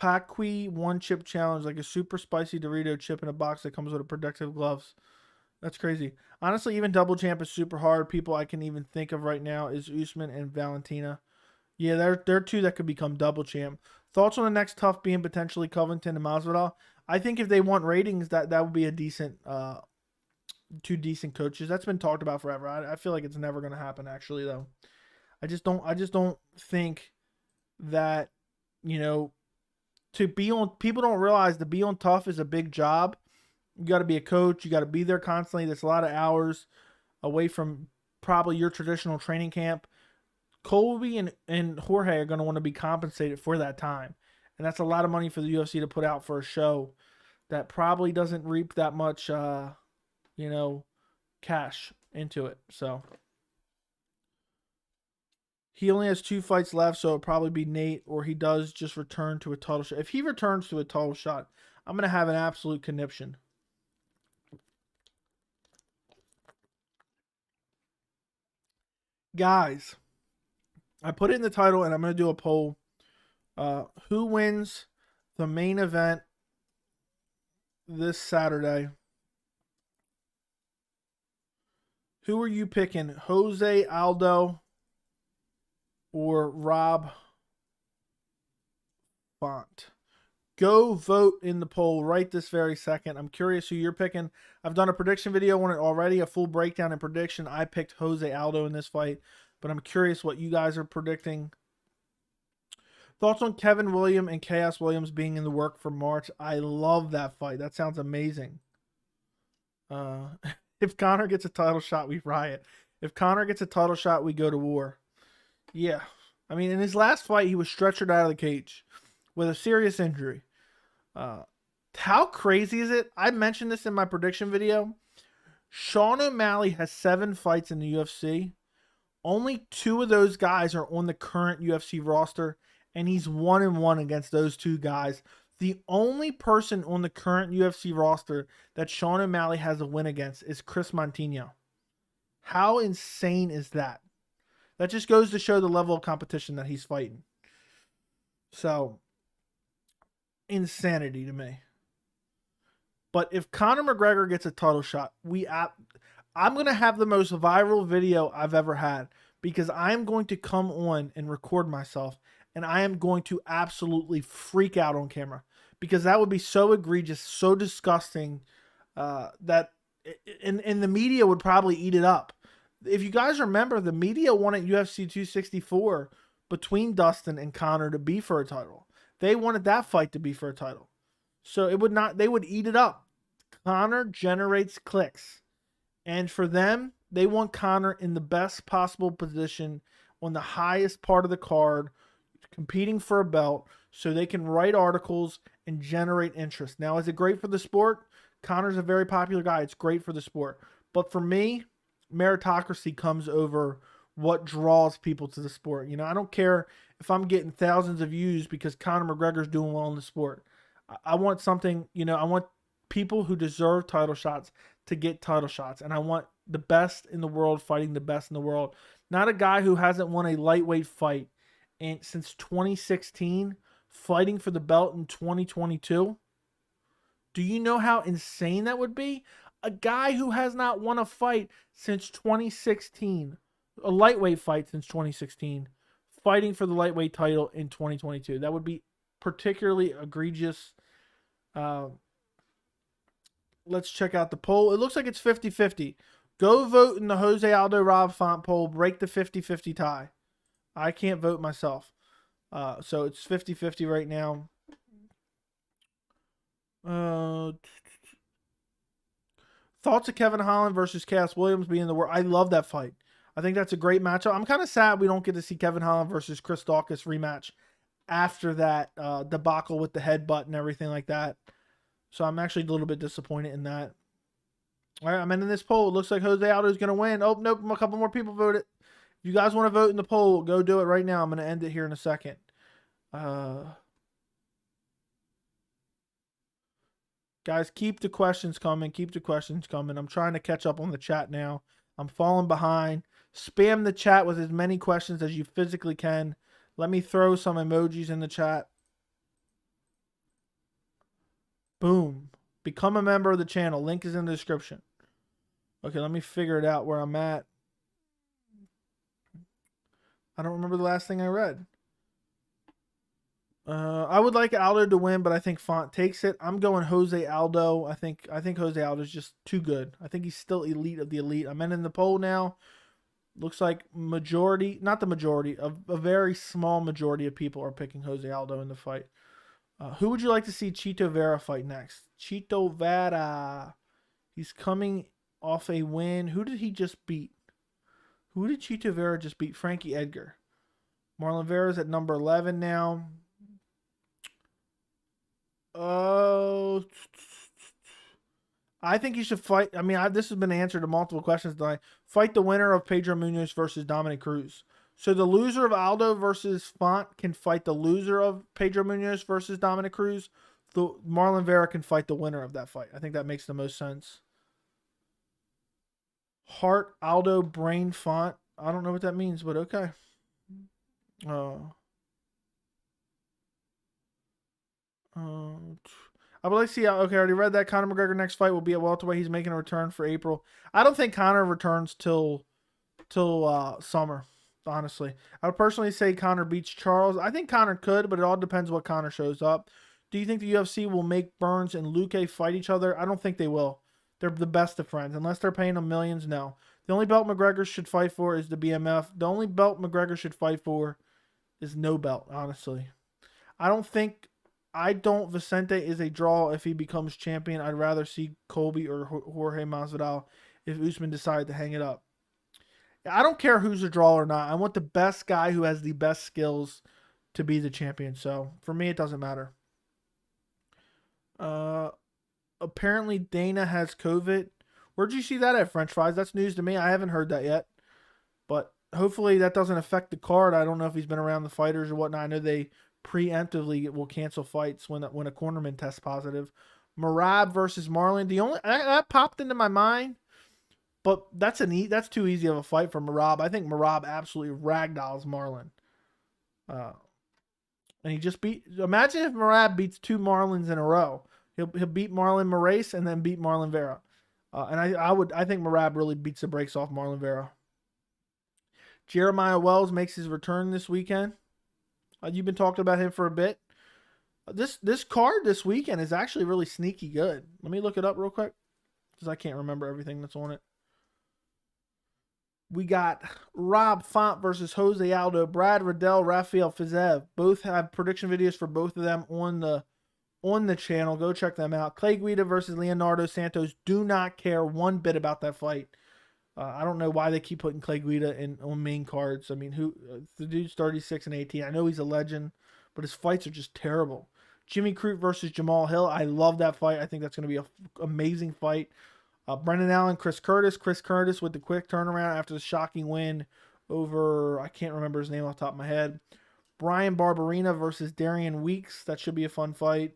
Paqui One Chip Challenge, like a super spicy Dorito chip in a box that comes with a protective gloves. That's crazy. Honestly, even double champ is super hard. People I can even think of right now is Usman and Valentina. Yeah, they're two that could become double champ. Thoughts on the next tough being potentially Covington and Masvidal? I think if they want ratings, that would be a decent, two decent coaches. That's been talked about forever. I feel like it's never going to happen. Actually, though, I just don't think that, you know, to be on. People don't realize to be on tough is a big job. You got to be a coach. You got to be there constantly. There's a lot of hours away from probably your traditional training camp. Colby and Jorge are going to want to be compensated for that time. And that's a lot of money for the UFC to put out for a show that probably doesn't reap that much, you know, cash into it. So he only has 2 fights left, so it'll probably be Nate, or he does just return to a title shot. If he returns to a title shot, I'm going to have an absolute conniption. Guys, I put it in the title, and I'm going to do a poll. Who wins the main event this Saturday? Who are you picking? Jose Aldo or Rob Font? Go vote in the poll right this very second. I'm curious who you're picking. I've done a prediction video on it already, a full breakdown and prediction. I picked Jose Aldo in this fight, but I'm curious what you guys are predicting. Thoughts on Kevin Williams and Chaos Williams being in the work for March? I love that fight. That sounds amazing. If Conor gets a title shot, we riot. If Conor gets a title shot, we go to war. Yeah. I mean, in his last fight, he was stretchered out of the cage with a serious injury. How crazy is it? I mentioned this in my prediction video. Sean O'Malley has 7 fights in the UFC. Only 2 of those guys are on the current UFC roster, and he's 1-1 against those 2 guys. The only person on the current UFC roster that Sean O'Malley has a win against is Chris Montino. How insane is that? That just goes to show the level of competition that he's fighting. So, insanity to me. But if Conor McGregor gets a title shot, I'm going to have the most viral video I've ever had, because I'm going to come on and record myself, and I am going to absolutely freak out on camera, because that would be so egregious, so disgusting, that and the media would probably eat it up. If you guys remember, the media wanted UFC 264 between Dustin and Conor to be for a title. They wanted that fight to be for a title. So it would not, they would eat it up. Conor generates clicks. And for them, they want Conor in the best possible position on the highest part of the card, competing for a belt, so they can write articles and generate interest. Now, is it great for the sport? Conor's a very popular guy. It's great for the sport. But for me, meritocracy comes over what draws people to the sport. You know, I don't care if I'm getting thousands of views because Conor McGregor's doing well in the sport. I want something, you know, I want people who deserve title shots to get title shots. And I want the best in the world fighting the best in the world. Not a guy who hasn't won a lightweight fight since 2016, fighting for the belt in 2022. Do you know how insane that would be? A guy who has not won a fight since 2016, a lightweight fight since 2016, fighting for the lightweight title in 2022. That would be particularly egregious. Let's check out the poll. It looks like it's 50-50. Go vote in the Jose Aldo Rob Font poll. Break the 50-50 tie. I can't vote myself. So it's 50-50 right now. Thoughts of Kevin Holland versus Cass Williams being the world. I love that fight. I think that's a great matchup. I'm kind of sad we don't get to see Kevin Holland versus Chris Daukaus rematch after that debacle with the headbutt and everything like that. So I'm actually a little bit disappointed in that. All right, I'm ending this poll. It looks like Jose Aldo is going to win. Oh, nope, a couple more people voted. If you guys want to vote in the poll, go do it right now. I'm going to end it here in a second. Guys, keep the questions coming. Keep the questions coming. I'm trying to catch up on the chat now. I'm falling behind. Spam the chat with as many questions as you physically can. Let me throw some emojis in the chat. Boom. Become a member of the channel. Link is in the description. Okay, let me figure it out where I'm at. I don't remember the last thing I read. I would like Aldo to win, but I think Font takes it. I'm going Jose Aldo. I think Jose Aldo is just too good. I think he's still elite of the elite. I'm ending the poll now. Looks like majority, not the majority, a very small majority of people are picking Jose Aldo in the fight. Who would you like to see Chito Vera fight next? Chito Vera. He's coming off a win. Who did he just beat? Who did Chito Vera just beat? Frankie Edgar. Marlon Vera's at number 11 now. Oh, I think he should fight. I mean, this has been answered to multiple questions tonight. Fight the winner of Pedro Munoz versus Dominic Cruz. So the loser of Aldo versus Font can fight the loser of Pedro Munoz versus Dominic Cruz. The Marlon Vera can fight the winner of that fight. I think that makes the most sense. Heart, Aldo, Brain, Font. I don't know what that means, but okay. I would like to see. Okay, I already read that. Conor McGregor next fight will be at welterweight. He's making a return for April. I don't think Conor returns till summer. Honestly, I would personally say Conor beats Charles. I think Conor could, but it all depends what Conor shows up. Do you think the UFC will make Burns and Luque fight each other? I don't think they will. They're the best of friends. Unless they're paying them millions, no. The only belt McGregor should fight for is the BMF. The only belt McGregor should fight for is no belt, honestly. I don't Vicente is a draw if he becomes champion. I'd rather see Colby or Jorge Masvidal if Usman decided to hang it up. I don't care who's a draw or not. I want the best guy who has the best skills to be the champion. So for me, it doesn't matter. Apparently Dana has COVID. Where'd you see that at, French Fries? That's news to me. I haven't heard that yet. But hopefully that doesn't affect the card. I don't know if he's been around the fighters or whatnot. I know they preemptively will cancel fights when a cornerman tests positive. Marab versus Marlin. The only that popped into my mind, but that's too easy of a fight for Marab. I think Marab absolutely ragdolls Marlin. And he just beat. Imagine if Marab beats 2 Marlins in a row. He'll beat Marlon Moraes and then beat Marlon Vera. And I think Marab really beats the brakes off Marlon Vera. Jeremiah Wells makes his return this weekend. You've been talking about him for a bit. This card this weekend is actually really sneaky good. Let me look it up real quick because I can't remember everything that's on it. We got Rob Font versus Jose Aldo, Brad Riddell, Rafael Fiziev. Both have prediction videos for both of them on the channel. Go check them out. Clay Guida versus Leonardo Santos. Do not care one bit about that fight. I don't know why they keep putting Clay Guida on main cards. I mean, the dude's 36 and 18. I know he's a legend, but his fights are just terrible. Jimmy Crute versus Jamal Hill. I love that fight. I think that's going to be an amazing fight. Brendan Allen, Chris Curtis. Chris Curtis with the quick turnaround after the shocking win over, I can't remember his name off the top of my head. Brian Barberina versus Darian Weeks. That should be a fun fight.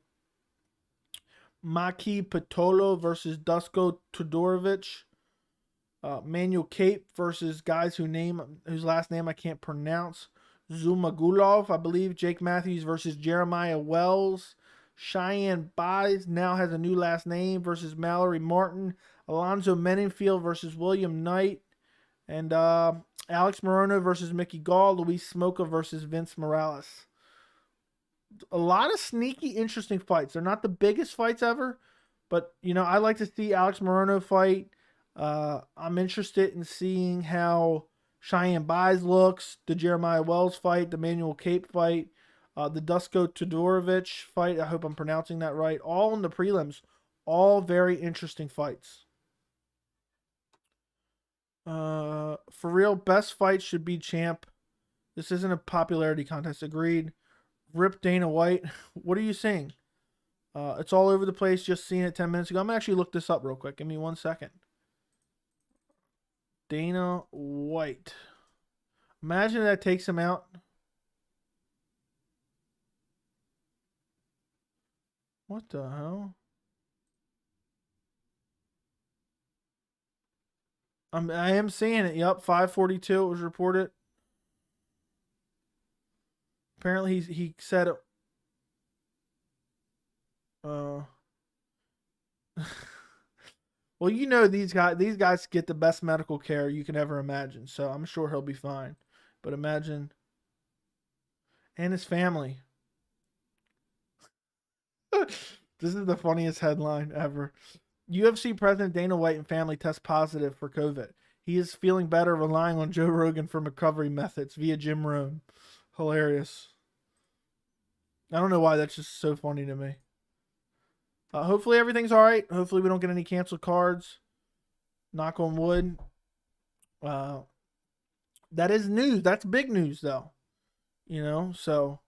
Maki Pitolo versus Dusko Todorovic. Manuel Cape versus guys whose last name I can't pronounce. Zumagulov, I believe. Jake Matthews versus Jeremiah Wells. Cheyenne Baez now has a new last name versus Mallory Martin. Alonzo Meningfield versus William Knight. And Alex Morono versus Mickey Gall. Luis Smoka versus Vince Morales. A lot of sneaky, interesting fights. They're not the biggest fights ever, but, I like to see Alex Morono fight. I'm interested in seeing how Cheyenne Baez looks, the Jeremiah Wells fight, the Manuel Cape fight, the Dusko Todorovic fight. I hope I'm pronouncing that right. All in the prelims. All very interesting fights. For real, best fight should be champ. This isn't a popularity contest. Agreed. Rip Dana White. What are you saying? It's all over the place. Just seen it 10 minutes ago. I'm going to actually look this up real quick. Give me 1 second. Dana White. Imagine that takes him out. What the hell? I am seeing it. Yep, 5:42. It was reported. Apparently, he said it. Well, you know these guys get the best medical care you can ever imagine. So I'm sure he'll be fine. But imagine, and his family. This is the funniest headline ever. UFC President Dana White and family test positive for COVID. He is feeling better, relying on Joe Rogan for recovery methods via Jim Rome. Hilarious. I don't know why that's just so funny to me. Hopefully everything's all right. Hopefully we don't get any canceled cards. Knock on wood. That is news. That's big news, though. You know, so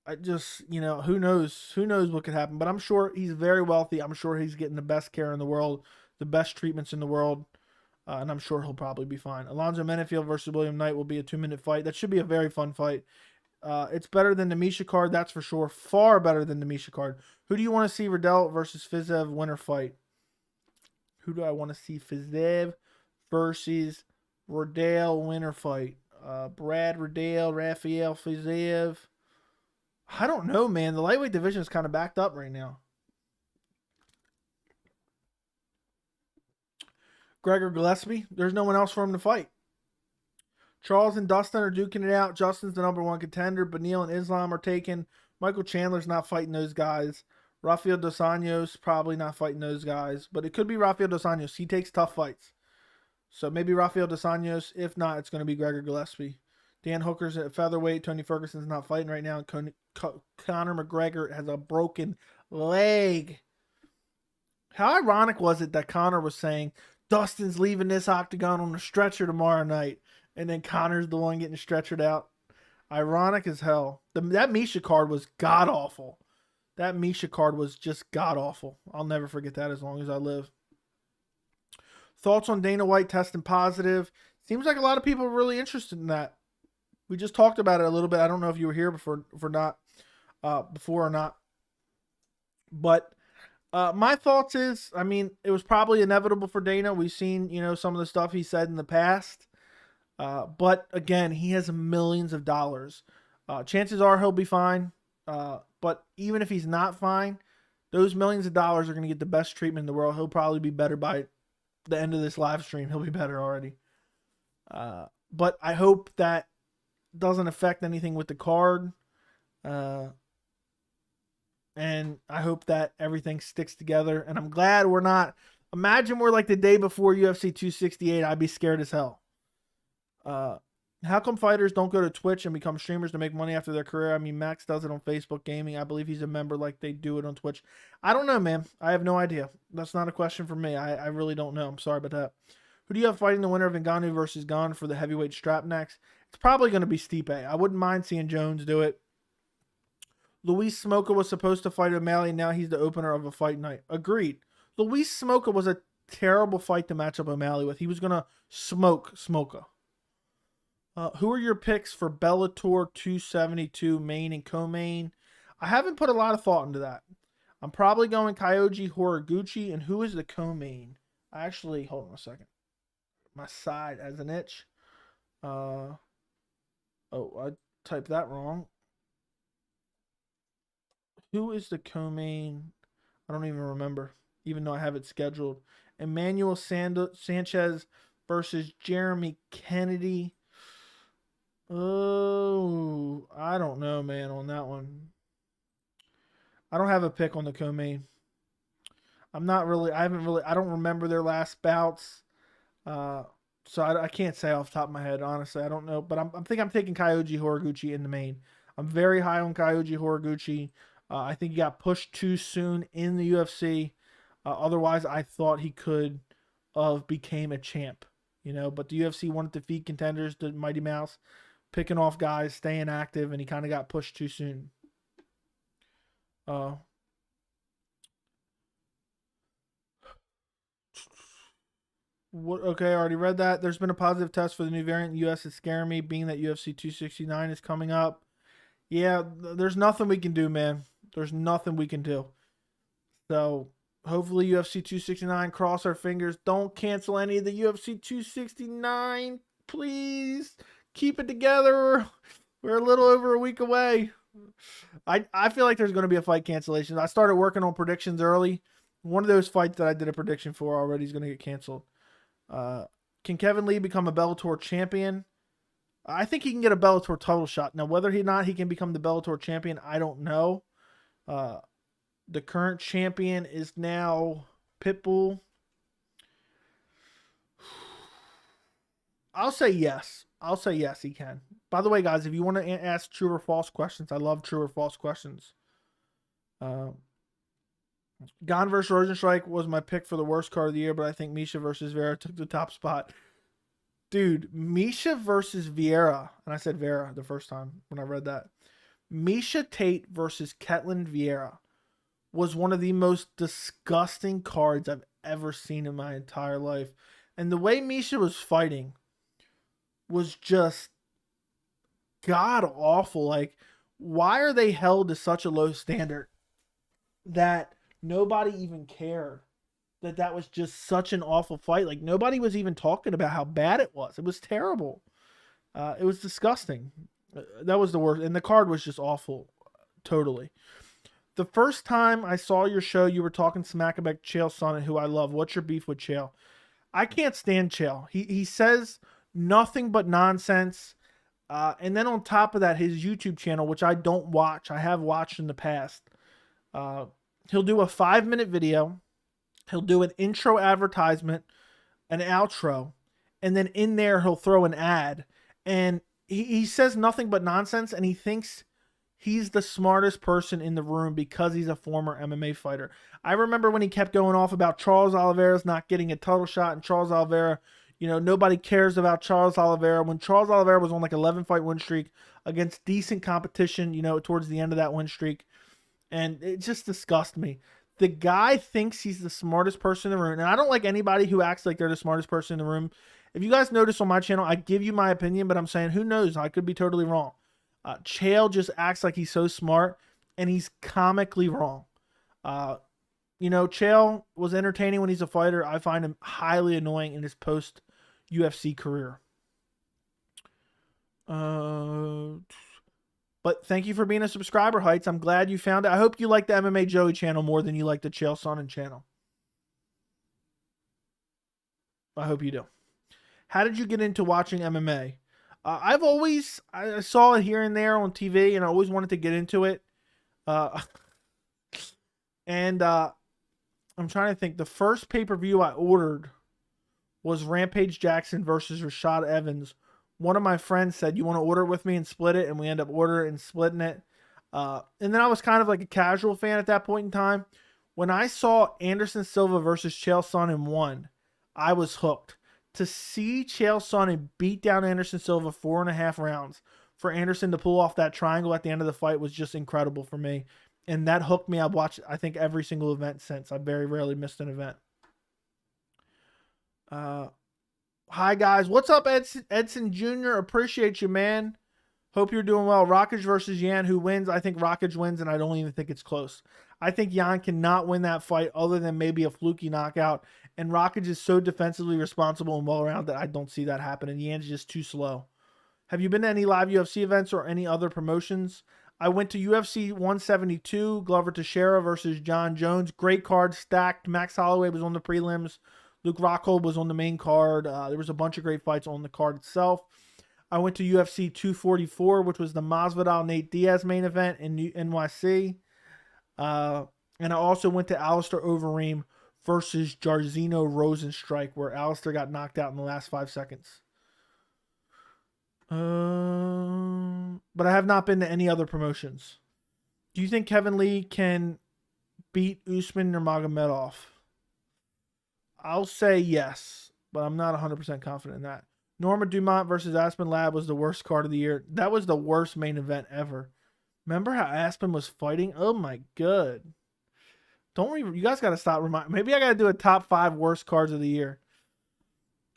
I just, who knows? Who knows what could happen? But I'm sure he's very wealthy. I'm sure he's getting the best care in the world, the best treatments in the world, and I'm sure he'll probably be fine. Alonzo Menifield versus William Knight will be a 2-minute fight. That should be a very fun fight. It's better than the Misha card, that's for sure. Far better than the Misha card. Who do you want to see Riddell versus Fiziev winner fight? Who do I want to see Fiziev versus Riddell winner fight? Brad Riddell, Rafael Fiziev. I don't know, man. The lightweight division is kind of backed up right now. Gregor Gillespie. There's no one else for him to fight. Charles and Dustin are duking it out. Justin's the #1 contender. Beniel and Islam are taken. Michael Chandler's not fighting those guys. Rafael Dos Anjos probably not fighting those guys. But it could be Rafael Dos Anjos. He takes tough fights. So maybe Rafael Dos Anjos. If not, it's going to be Gregor Gillespie. Dan Hooker's at featherweight. Tony Ferguson's not fighting right now. Conor McGregor has a broken leg. How ironic was it that Conor was saying, Dustin's leaving this octagon on a stretcher tomorrow night, and then Conor's the one getting stretchered out? Ironic as hell. That Misha card was god-awful. That Misha card was just god-awful. I'll never forget that as long as I live. Thoughts on Dana White testing positive? Seems like a lot of people are really interested in that. We just talked about it a little bit. I don't know if you were here before or not. But my thoughts is, I mean, it was probably inevitable for Dana. We've seen, some of the stuff he said in the past. But again, he has millions of dollars. Chances are he'll be fine. But even if he's not fine, those millions of dollars are going to get the best treatment in the world. He'll probably be better by the end of this live stream. He'll be better already. But I hope that doesn't affect anything with the card. And I hope that everything sticks together. And I'm glad we're not. Imagine we're like the day before UFC 268. I'd be scared as hell. How come fighters don't go to Twitch and become streamers to make money after their career? I mean, Max does it on Facebook Gaming. I believe he's a member like they do it on Twitch. I don't know, man. I have no idea. That's not a question for me. I really don't know. I'm sorry about that. Who do you have fighting the winner of Ngannou versus Gunn for the heavyweight strap next? It's probably going to be Stipe. I wouldn't mind seeing Jones do it. Luis Smolka was supposed to fight O'Malley. Now he's the opener of a fight night. Agreed. Luis Smolka was a terrible fight to match up O'Malley with. He was going to smoke Smolka. Who are your picks for Bellator 272 main and co-main? I haven't put a lot of thought into that. I'm probably going Kyoji Horiguchi. And who is the co-main? Actually, hold on a second. My side as an itch. I typed that wrong. Who is the co-main? I don't even remember, even though I have it scheduled. Emmanuel Sanchez versus Jeremy Kennedy. Oh, I don't know, man, on that one. I don't have a pick on the co-main. I don't remember their last bouts. So I can't say off the top of my head, honestly. I don't know. But I think I'm taking Kyoji Horiguchi in the main. I'm very high on Kyoji Horiguchi. I think he got pushed too soon in the UFC. Otherwise, I thought he could have became a champ. But the UFC wanted to feed contenders to Mighty Mouse, picking off guys, staying active, and he kind of got pushed too soon. What? Okay, I already read that. There's been a positive test for the new variant in the U.S. It's scaring me, being that UFC 269 is coming up. Yeah, there's nothing we can do, man. There's nothing we can do. So hopefully UFC 269, cross our fingers. Don't cancel any of the UFC 269. Please keep it together. We're a little over a week away. I feel like there's going to be a fight cancellation. I started working on predictions early. One of those fights that I did a prediction for already is going to get canceled. Can Kevin Lee become a Bellator champion? I think he can get a Bellator title shot. Now, whether or not he can become the Bellator champion, I don't know. The current champion is now Pitbull. I'll say yes. I'll say yes, he can. By the way, guys, if you want to ask true or false questions, I love true or false questions. Gone versus Rosenstrike was my pick for the worst card of the year, but I think Misha versus Vieira took the top spot. Dude, Misha versus Vieira, and I said Vieira the first time when I read that. Misha Tate versus Ketlin Vieira was one of the most disgusting cards I've ever seen in my entire life. And the way Misha was fighting was just god awful. Like, why are they held to such a low standard that nobody even cared that was just such an awful fight? Like, nobody was even talking about how bad it was. It was terrible. It was disgusting. That was the worst. And the card was just awful. Totally. The first time I saw your show, you were talking smack about Chael Sonnen, who I love. What's your beef with Chael? I can't stand Chael. He says nothing but nonsense. And then on top of that, his YouTube channel, which I don't watch, I have watched in the past. He'll do a 5-minute video. He'll do an intro advertisement, an outro, and then in there he'll throw an ad. And he says nothing but nonsense, and he thinks he's the smartest person in the room because he's a former MMA fighter. I remember when he kept going off about Charles Oliveira's not getting a title shot, and Charles Oliveira, nobody cares about Charles Oliveira. When Charles Oliveira was on like 11-fight win streak against decent competition, towards the end of that win streak. And it just disgusts me. The guy thinks he's the smartest person in the room. And I don't like anybody who acts like they're the smartest person in the room. If you guys notice on my channel, I give you my opinion, but I'm saying, who knows? I could be totally wrong. Chael just acts like he's so smart, and he's comically wrong. Chael was entertaining when he's a fighter. I find him highly annoying in his post-UFC career. But thank you for being a subscriber, Heights. I'm glad you found it. I hope you like the MMA Joey channel more than you like the Chael Sonnen channel. I hope you do. How did you get into watching MMA? I saw it here and there on TV, and I always wanted to get into it. And I'm trying to think. The first pay-per-view I ordered was Rampage Jackson versus Rashad Evans. One of my friends said, you want to order it with me and split it? And we end up ordering and splitting it. And then I was kind of like a casual fan at that point in time. When I saw Anderson Silva versus Chael Sonnen 1, I was hooked. To see Chael Sonnen beat down Anderson Silva 4.5 rounds, for Anderson to pull off that triangle at the end of the fight was just incredible for me. And that hooked me. I've watched, I think, every single event since. I very rarely missed an event. Hi, guys. What's up, Edson Jr.? Appreciate you, man. Hope you're doing well. Rockage versus Yan. Who wins? I think Rockage wins, and I don't even think it's close. I think Yan cannot win that fight other than maybe a fluky knockout. And Rockage is so defensively responsible and well-rounded that I don't see that happening. Yan's just too slow. Have you been to any live UFC events or any other promotions? I went to UFC 172, Glover Teixeira versus John Jones. Great card, stacked. Max Holloway was on the prelims. Luke Rockhold was on the main card. There was a bunch of great fights on the card itself. I went to UFC 244, which was the Masvidal-Nate Diaz main event in NYC. And I also went to Alistair Overeem versus Jairzinho Rosenstrike, where Alistair got knocked out in the last 5 seconds. But I have not been to any other promotions. Do you think Kevin Lee can beat Usman or Magomedov? I'll say yes, but I'm not 100% confident in that. Norma Dumont versus Aspen Ladd was the worst card of the year. That was the worst main event ever. Remember how Aspen was fighting? Oh my god. You guys got to stop reminding. Maybe I got to do a top 5 worst cards of the year.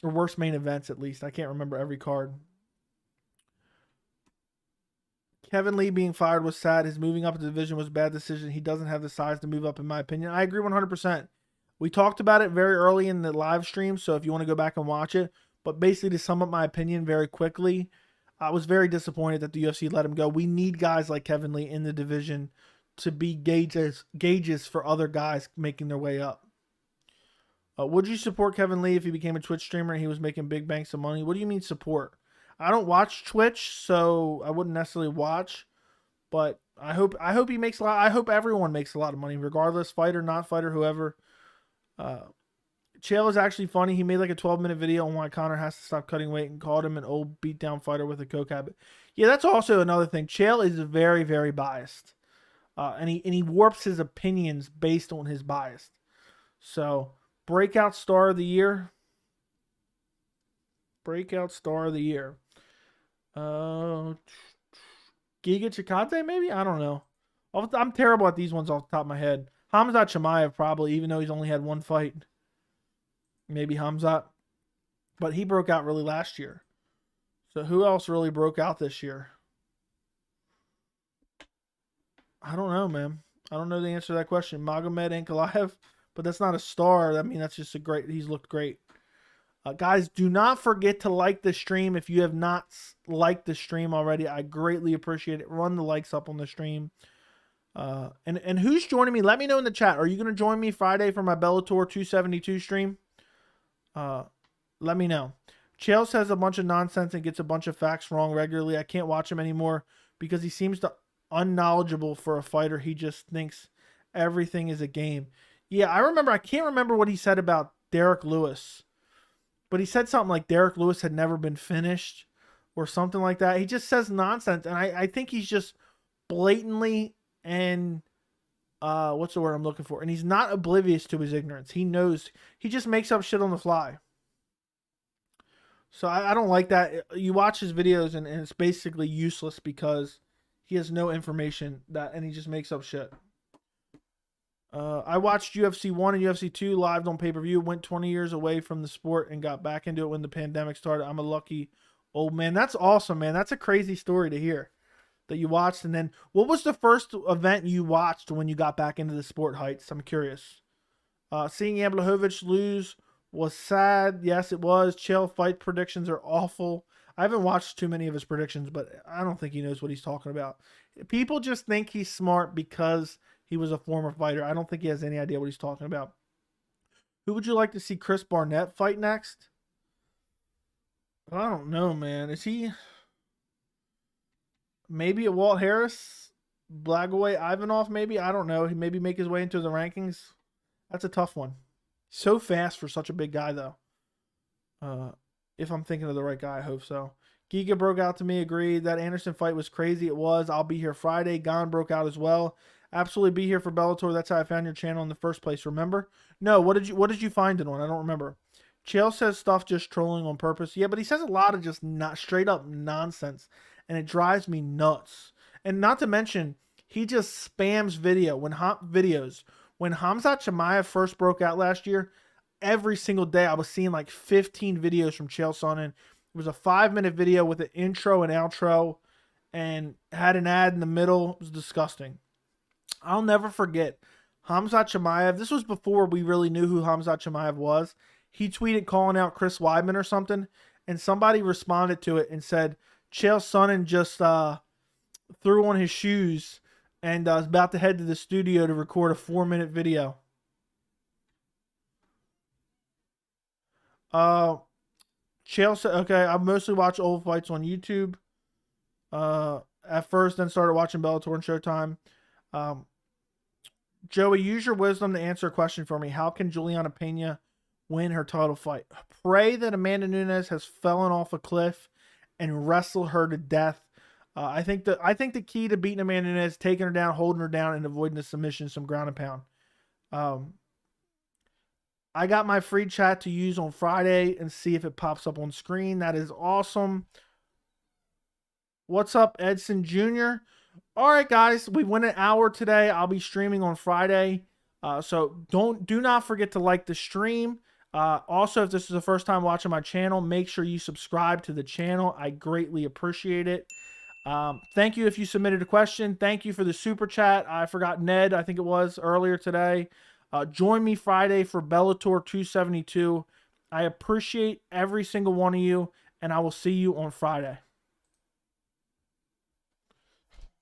or worst main events at least. I can't remember every card. Kevin Lee being fired was sad. His moving up the division was a bad decision. He doesn't have the size to move up, in my opinion. I agree 100%. We talked about it very early in the live stream, so if you want to go back and watch it. But basically, to sum up my opinion very quickly, I was very disappointed that the UFC let him go. We need guys like Kevin Lee in the division to be gauges for other guys making their way up. Would you support Kevin Lee if he became a Twitch streamer and he was making big banks of money? What do you mean support? I don't watch Twitch, so I wouldn't necessarily watch, but I hope he makes a lot. I hope everyone makes a lot of money, regardless, fighter, not fighter, whoever. Chael is actually funny. He made like a 12-minute video on why Conor has to stop cutting weight and called him an old beat-down fighter with a coke habit. Yeah, that's also another thing. Chael is very, very biased, and he warps his opinions based on his bias. So, breakout star of the year. Breakout star of the year. Giga Chikadze, maybe? I don't know. I'm terrible at these ones off the top of my head. Khamzat Chimaev, probably, even though he's only had one fight. Maybe Khamzat. But he broke out really last year. So who else really broke out this year? I don't know, man. I don't know the answer to that question. Magomed Ankalaev, but that's not a star. I mean, that's just he's looked great. Guys, do not forget to like the stream. If you have not liked the stream already, I greatly appreciate it. Run the likes up on the stream. And who's joining me? Let me know in the chat. Are you going to join me Friday for my Bellator 272 stream? Let me know. Chael says a bunch of nonsense and gets a bunch of facts wrong regularly. I can't watch him anymore because he seems unknowledgeable for a fighter. He just thinks everything is a game. Yeah, I can't remember what he said about Derek Lewis. But he said something like Derek Lewis had never been finished or something like that. He just says nonsense. And I think he's just blatantly and what's the word I'm looking for? And he's not oblivious to his ignorance. He knows. He just makes up shit on the fly. So I don't like that. You watch his videos and it's basically useless because he has no information and he just makes up shit. I watched UFC 1 and UFC 2 live on pay-per-view, went 20 years away from the sport and got back into it when the pandemic started. I'm a lucky old man. That's awesome, man. That's a crazy story to hear that you watched. And then what was the first event you watched when you got back into the sport, Heights? I'm curious. Seeing Yan Belhovich lose was sad. Yes, it was. Chael fight predictions are awful. I haven't watched too many of his predictions, but I don't think he knows what he's talking about. People just think he's smart because he was a former fighter. I don't think he has any idea what he's talking about. Who would you like to see Chris Barnett fight next? I don't know, man. Is he... Maybe a Walt Harris? Blagoy Ivanov, maybe? I don't know. He maybe make his way into the rankings. That's a tough one. So fast for such a big guy, though. If I'm thinking of the right guy, I hope so. Giga broke out to me, agreed. That Anderson fight was crazy. It was. I'll be here Friday. Gon broke out as well. Absolutely be here for Bellator. That's how I found your channel in the first place, remember? No, what did you find it on? I don't remember. Chael says stuff just trolling on purpose. Yeah, but he says a lot of just not straight up nonsense. And it drives me nuts. And not to mention, he just spams videos. When Khamzat Chimaev first broke out last year, every single day I was seeing like 15 videos from Chael Sonnen. It was a 5-minute video with an intro and outro and had an ad in the middle. It was disgusting. I'll never forget Khamzat Chimaev. This was before we really knew who Khamzat Chimaev was. He tweeted calling out Chris Weidman or something, and somebody responded to it and said, Chael Sonnen just threw on his shoes and is about to head to the studio to record a 4-minute video. Chael said, okay, I mostly watch old fights on YouTube. At first, then started watching Bellator and Showtime. Joey, use your wisdom to answer a question for me. How can Juliana Pena win her title fight? Pray that Amanda Nunes has fallen off a cliff and wrestle her to death. I think the key to beating Amanda Nunes is taking her down, holding her down, and avoiding the submission, some ground and pound. I got my free chat to use on Friday and see if it pops up on screen. That is awesome. What's up, Edson Jr.? All right, guys, we went an hour today. I'll be streaming on Friday. So do not forget to like the stream. Also, if this is the first time watching my channel, make sure you subscribe to the channel. I greatly appreciate it. Thank you if you submitted a question. Thank you for the super chat. I forgot Ned, I think it was, earlier today. Join me Friday for Bellator 272. I appreciate every single one of you, and I will see you on Friday.